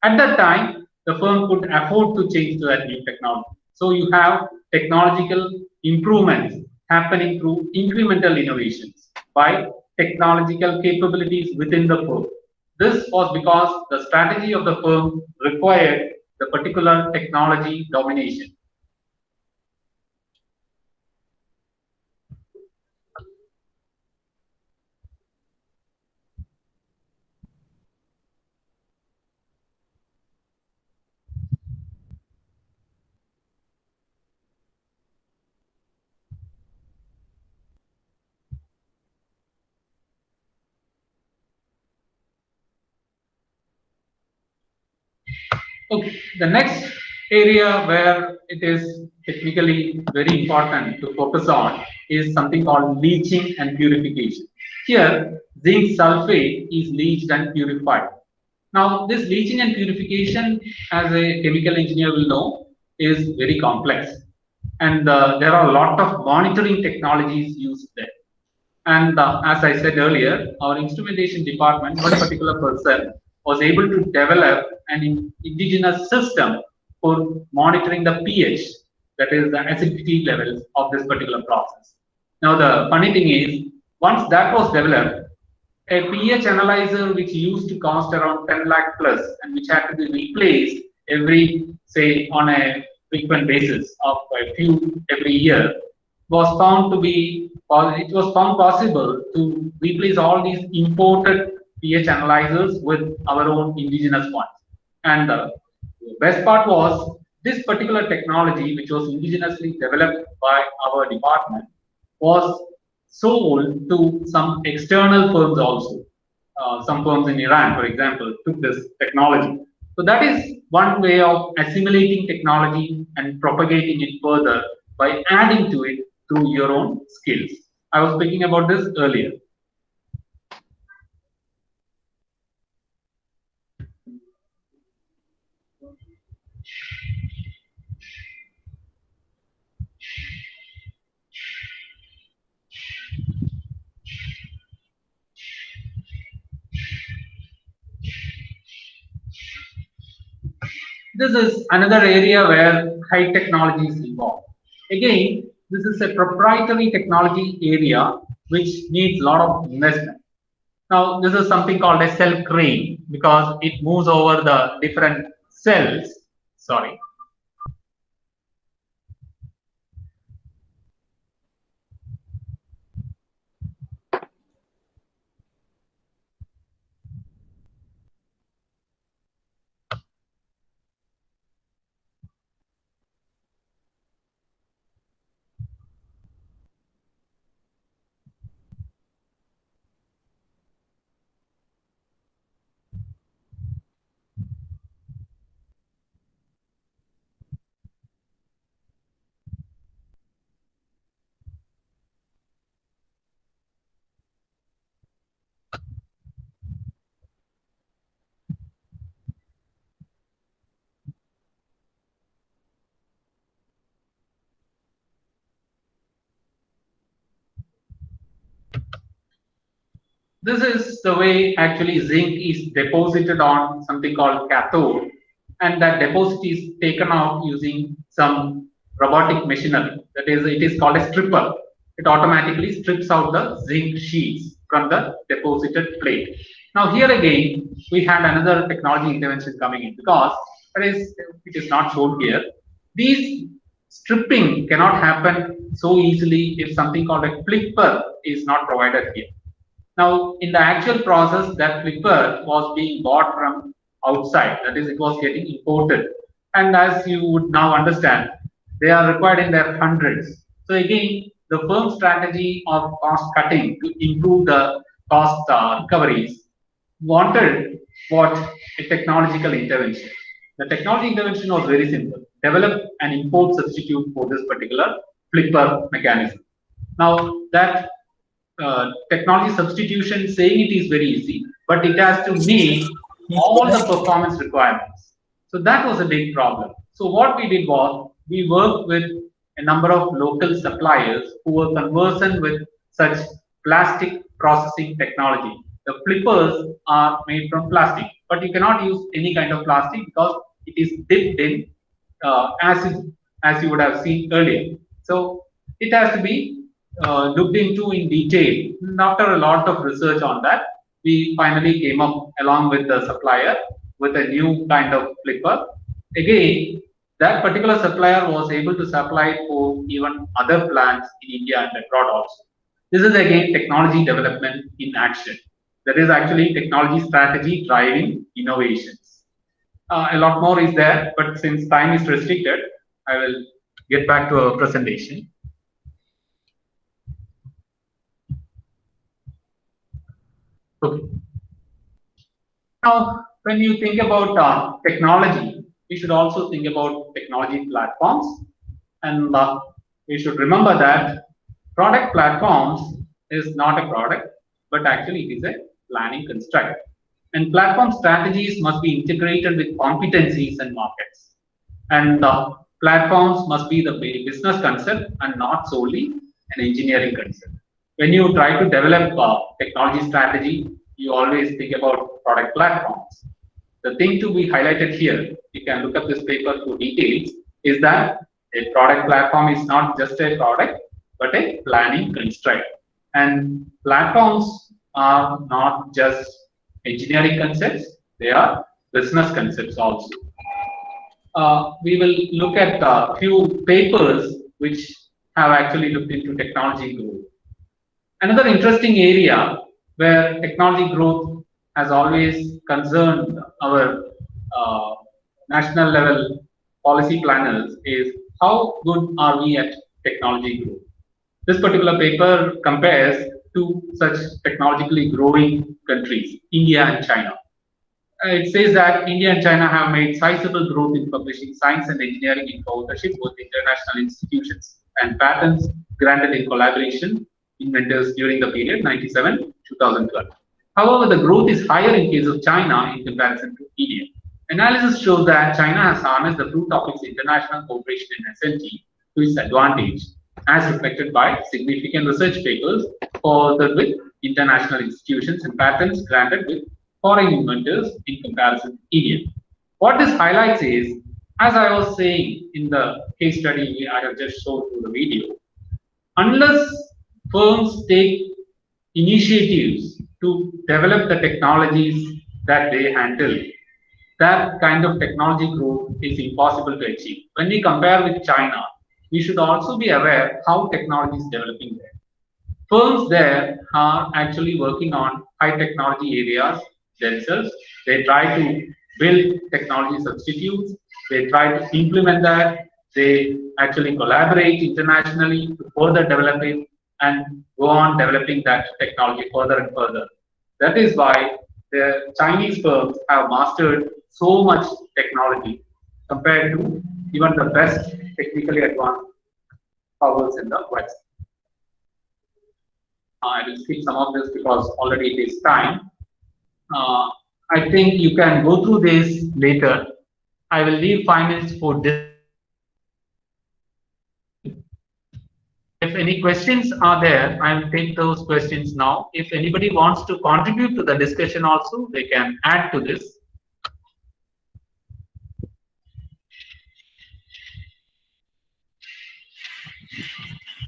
At that time, the firm could afford to change to that new technology. So you have technological improvements happening through incremental innovations by technological capabilities within the firm. This was because the strategy of the firm required the particular technology domination. Okay, the next area where it is technically very important to focus on is something called leaching and purification. Here, zinc sulfate is leached and purified. Now, this leaching and purification, as a chemical engineer will know, is very complex. And there are a lot of monitoring technologies used there. And as I said earlier, our instrumentation department, one particular person, was able to develop an indigenous system for monitoring the pH, that is the acidity levels of this particular process. Now, the funny thing is, once that was developed, a pH analyzer which used to cost around 10 lakh plus and which had to be replaced every, say, on a frequent basis of a few every year, was found to be, or it was found possible to replace all these imported pH analyzers with our own indigenous ones. And the best part was this particular technology, which was indigenously developed by our department, was sold to some external firms also. Some firms in Iran, for example, took this technology. So that is one way of assimilating technology and propagating it further by adding to it through your own skills. I was speaking about this earlier. This is another area where high technology is involved. Again, this is a proprietary technology area which needs a lot of investment. Now, this is something called a cell crane because it moves over the different cells. Sorry. This is the way actually zinc is deposited on something called cathode, and that deposit is taken out using some robotic machinery. That is, it is called a stripper. It automatically strips out the zinc sheets from the deposited plate. Now here again, we had another technology intervention coming in, because it is not shown here. These stripping cannot happen so easily if something called a flipper is not provided here. Now, in the actual process, that flipper was being bought from outside. That is, it was getting imported. And as you would now understand, they are required in their hundreds. So again, the firm strategy of cost cutting to improve the cost recoveries wanted what a technological intervention. The technology intervention was very simple: develop an import substitute for this particular flipper mechanism. Now that technology substitution, saying it is very easy, but it has to meet all the performance requirements. So that was a big problem. So what we did was we worked with a number of local suppliers who were conversant with such plastic processing technology. The flippers are made from plastic, but you cannot use any kind of plastic because it is dipped in acid, as you would have seen earlier. So it has to be looked into in detail. And after a lot of research on that, we finally came up along with the supplier with a new kind of flipper. Again, that particular supplier was able to supply it for even other plants in India and abroad also. This is again technology development in action. That is actually technology strategy driving innovations. A lot more is there, but since time is restricted, I will get back to our presentation. Okay. Now, when you think about technology, we should also think about technology platforms, and we should remember that product platforms is not a product, but actually it is a planning construct. And platform strategies must be integrated with competencies and markets. And platforms must be the business concept and not solely an engineering concept. When you try to develop technology strategy, you always think about product platforms. The thing to be highlighted here, you can look up this paper for details, is that a product platform is not just a product, but a planning construct. And platforms are not just engineering concepts, they are business concepts also. We will look at a few papers which have actually looked into technology growth. Another interesting area where technology growth has always concerned our national level policy planners is how good are we at technology growth. This particular paper compares two such technologically growing countries, India and China. It says that India and China have made sizable growth in publishing science and engineering in co-authorship with international institutions and patents granted in collaboration inventors during the period 97-2012. However, the growth is higher in case of China in comparison to India. Analysis shows that China has harnessed the fruit of its international cooperation in SNT to its advantage, as reflected by significant research papers authored with international institutions and patents granted with foreign inventors in comparison to India. What this highlights is, as I was saying in the case study I have just shown through the video, unless firms take initiatives to develop the technologies that they handle, that kind of technology growth is impossible to achieve. When we compare with China, we should also be aware how technology is developing there. Firms there are actually working on high technology areas themselves. They try to build technology substitutes. They try to implement that. They actually collaborate internationally to further develop it and go on developing that technology further and further. That is why the Chinese firms have mastered so much technology compared to even the best technically advanced powers in the West. I will skip some of this because already it is time. I think you can go through this later. I will leave 5 minutes for this. Definitely any questions are there, I will take those questions now. If anybody wants to contribute to the discussion also, they can add to this.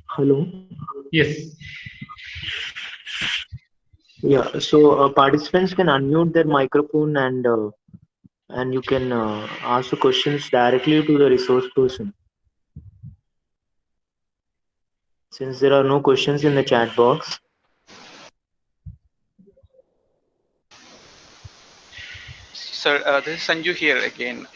Hello. Yes. Yeah. So participants can unmute their microphone and you can ask the questions directly to the resource person. Since there are no questions in the chat box. Sir, this is Sanju here again.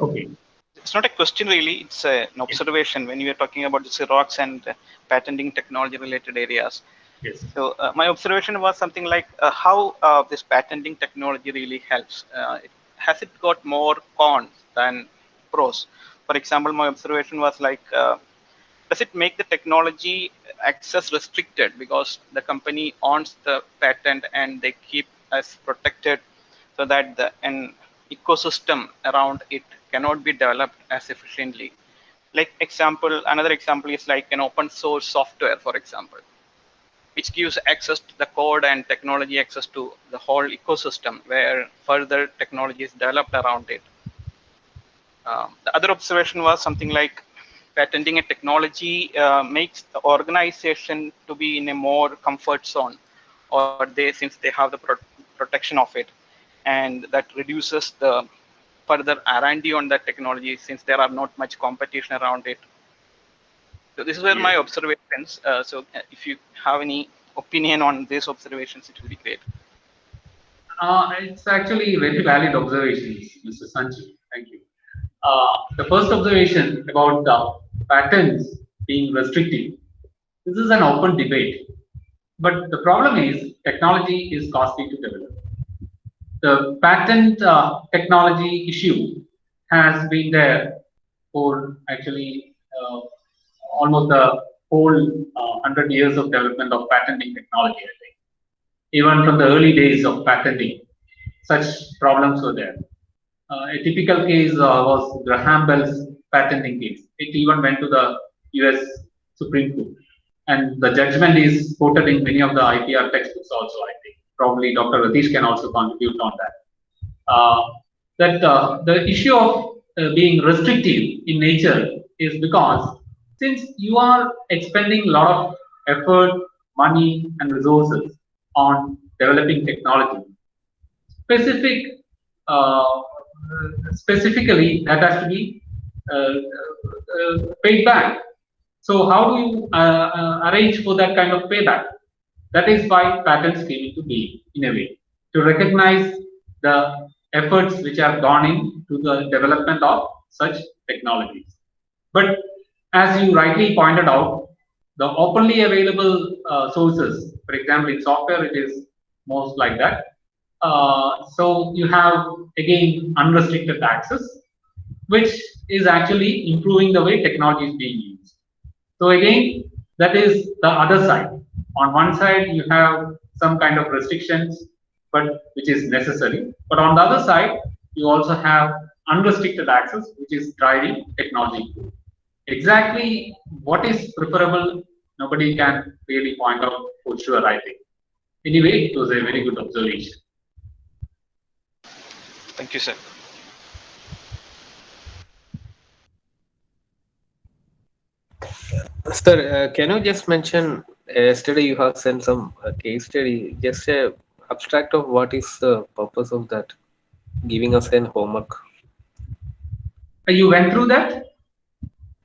Okay. It's not a question really, it's an observation when you are talking about the Xerox and patenting technology related areas. Yes. So my observation was something like how this patenting technology really helps. Has it got more cons than pros? For example, my observation was like, does it make the technology access restricted because the company owns the patent and they keep us protected so that an ecosystem around it cannot be developed as efficiently? Like another example is like an open source software, for example, which gives access to the code and technology access to the whole ecosystem where further technology is developed around it. The other observation was something like patenting a technology makes the organization to be in a more comfort zone, or since they have the protection of it, and that reduces the further R&D on that technology since there are not much competition around it. So this is where my observations. So if you have any opinion on these observations, it will be great. It's actually very valid observations, Mr. Sanju. Thank you. The first observation about the patents being restrictive. This is an open debate. But the problem is technology is costly to develop. The patent technology issue has been there for actually almost the whole 100 years of development of patenting technology, I think. Even from the early days of patenting, such problems were there. A typical case was Graham Bell's patenting case. It even went to the US Supreme Court. And the judgment is quoted in many of the IPR textbooks also, I think. Probably Dr. Ratish can also contribute on that. The issue of being restrictive in nature is because since you are expending a lot of effort, money, and resources on developing technology, specifically that has to be paid back. So how do you arrange for that kind of payback? That is why patents came into being, in a way, to recognize the efforts which have gone into the development of such technologies. But as you rightly pointed out, the openly available sources, for example, in software, it is most like that. So you have, again, unrestricted access, which is actually improving the way technology is being used. So again, that is the other side. On one side, you have some kind of restrictions, but which is necessary. But on the other side, you also have unrestricted access, which is driving technology. Exactly what is preferable, nobody can really point out for sure, I think. Anyway, it was a very good observation. Thank you, sir. Sir, can you just mention, yesterday you have sent some case study, just a abstract of what is the purpose of that, giving us an homework. You went through that?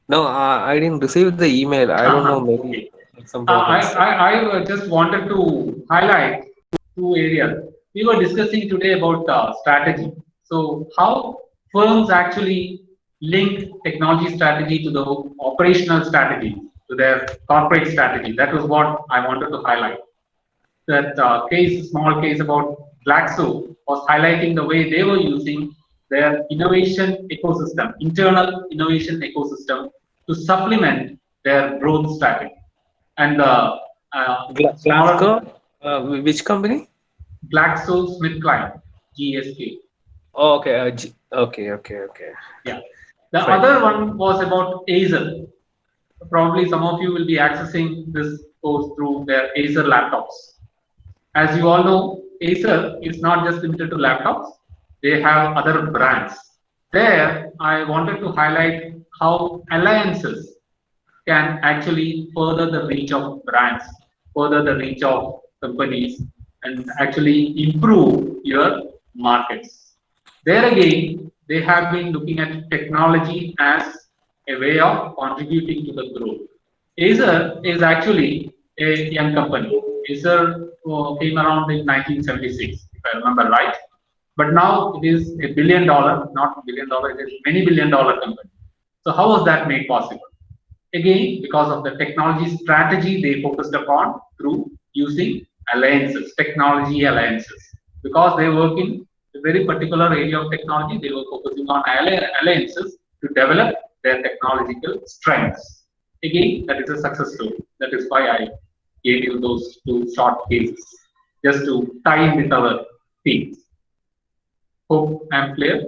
No, I didn't receive the email. I don't know, maybe something else. I just wanted to highlight two areas. We were discussing today about strategy. So how firms actually link technology strategy to the operational strategy, to their corporate strategy. That was what I wanted to highlight. That small case about Glaxo was highlighting the way they were using their innovation ecosystem, internal innovation ecosystem, to supplement their growth strategy. And Glasgow, which company? GlaxoSmithKline, GSK. Oh, okay. Okay. Yeah. The Fine. other one was about Acer. probably some of you will be accessing this course through their Acer laptops. As you all know, Acer is not just limited to laptops. They have other brands. There, I wanted to highlight how alliances can actually further the reach of brands, further the reach of companies, and actually improve your markets. There again, they have been looking at technology as a way of contributing to the growth. Acer is actually a young company. Acer came around in 1976, if I remember right. But now it is $1 billion, not $1 billion, it is many $1 billion company. So how was that made possible? Again, because of the technology strategy they focused upon through using alliances, technology alliances. Because they work in a very particular area of technology, they were focusing on alliances to develop their technological strengths. Again, that is a success story. That is why I gave you those two short cases, just to tie in with our themes. Hope I'm clear.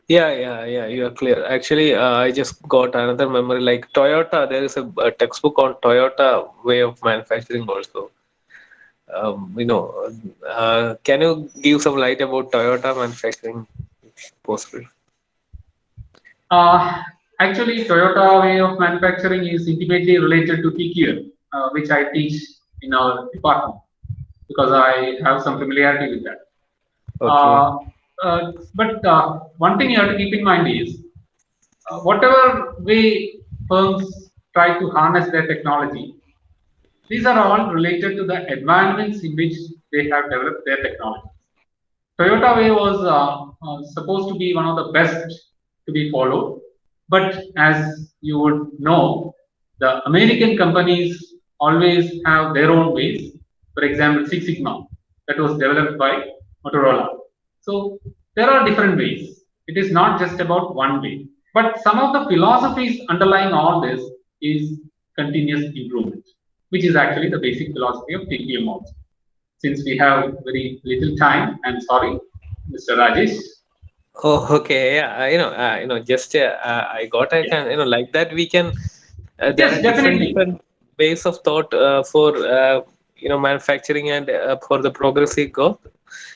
Yeah, you are clear. Actually, I just got another memory like Toyota. There is a textbook on Toyota way of manufacturing also. Can you give some light about Toyota manufacturing, if possible? Actually, Toyota way of manufacturing is intimately related to TQM, which I teach in our department because I have some familiarity with that. Okay. But one thing you have to keep in mind is whatever way firms try to harness their technology, these are all related to the environments in which they have developed their technology. Toyota way was supposed to be one of the best to be followed, but as you would know, the American companies always have their own ways. For example, Six Sigma that was developed by Motorola. So there are different ways. It is not just about one way, but some of the philosophies underlying all this is continuous improvement, which is actually the basic philosophy of TPM also. Since we have very little time, I'm sorry, Mr. Rajesh. Oh, okay. Yeah, just I got I Yeah. can like that we can. There Yes, are definitely. different ways of thought for manufacturing and for the progressive growth.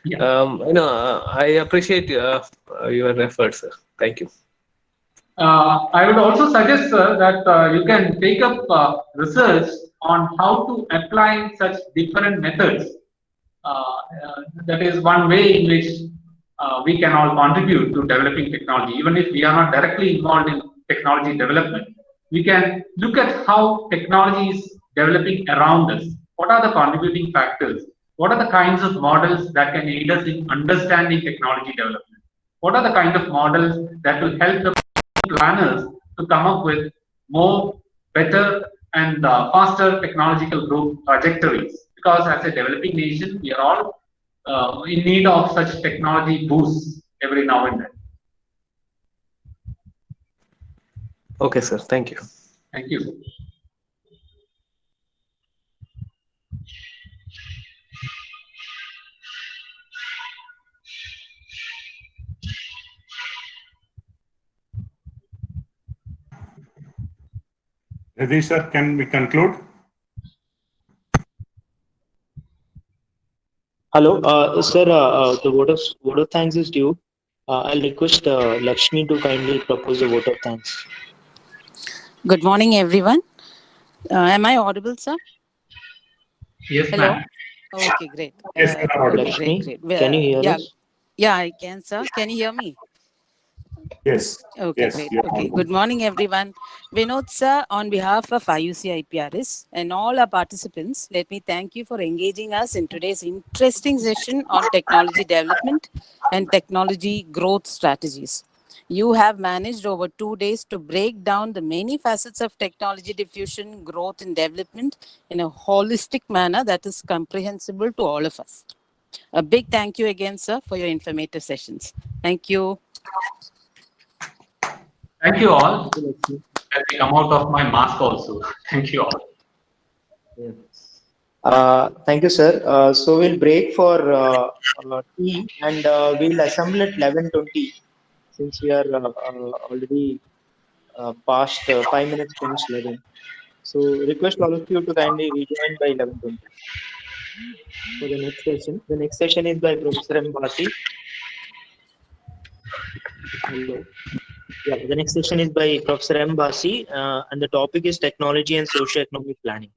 Yeah. I appreciate your efforts, sir. Thank you. I would also suggest, sir, that you can take up research on how to apply such different methods. That is one way in which we can all contribute to developing technology. Even if we are not directly involved in technology development, we can look at how technology is developing around us. What are the contributing factors? What are the kinds of models that can aid us in understanding technology development? What are the kind of models that will help the planners to come up with more, better, and faster technological growth trajectories? Because as a developing nation, we are all in need of such technology boosts every now and then. Okay, sir. Thank you. Thank you. Radish sir, can we conclude? Hello, sir. The vote of thanks is due. I'll request Lakshmi to kindly propose the vote of thanks. Good morning, everyone. Am I audible, sir? Yes, Hello. ma'am. Okay, great. Yes, sir, audible. Okay, Lakshmi, great. can you hear yeah, us? yeah, I can, sir. Can you hear me? Yes. Okay, Yes, great. you're Okay, audible. good morning, everyone. Vinod, sir, on behalf of IUC IPRS and all our participants, let me thank you for engaging us in today's interesting session on technology development and technology growth strategies. You have managed over 2 days to break down the many facets of technology diffusion, growth, and development in a holistic manner that is comprehensible to all of us. A big thank you again, sir, for your informative sessions. Thank you. Thank you all. Let me come out of my mask also. Thank you all. Thank you, sir. So we'll break for tea and we'll assemble at 11:20 since we are already past 5 minutes since 11. So request all of you to kindly rejoin by 11:20 for the next session. The next session is by Professor M. Bhati. Hello. Yeah, the next session is by Professor M. Basi, and the topic is technology and socio-economic planning.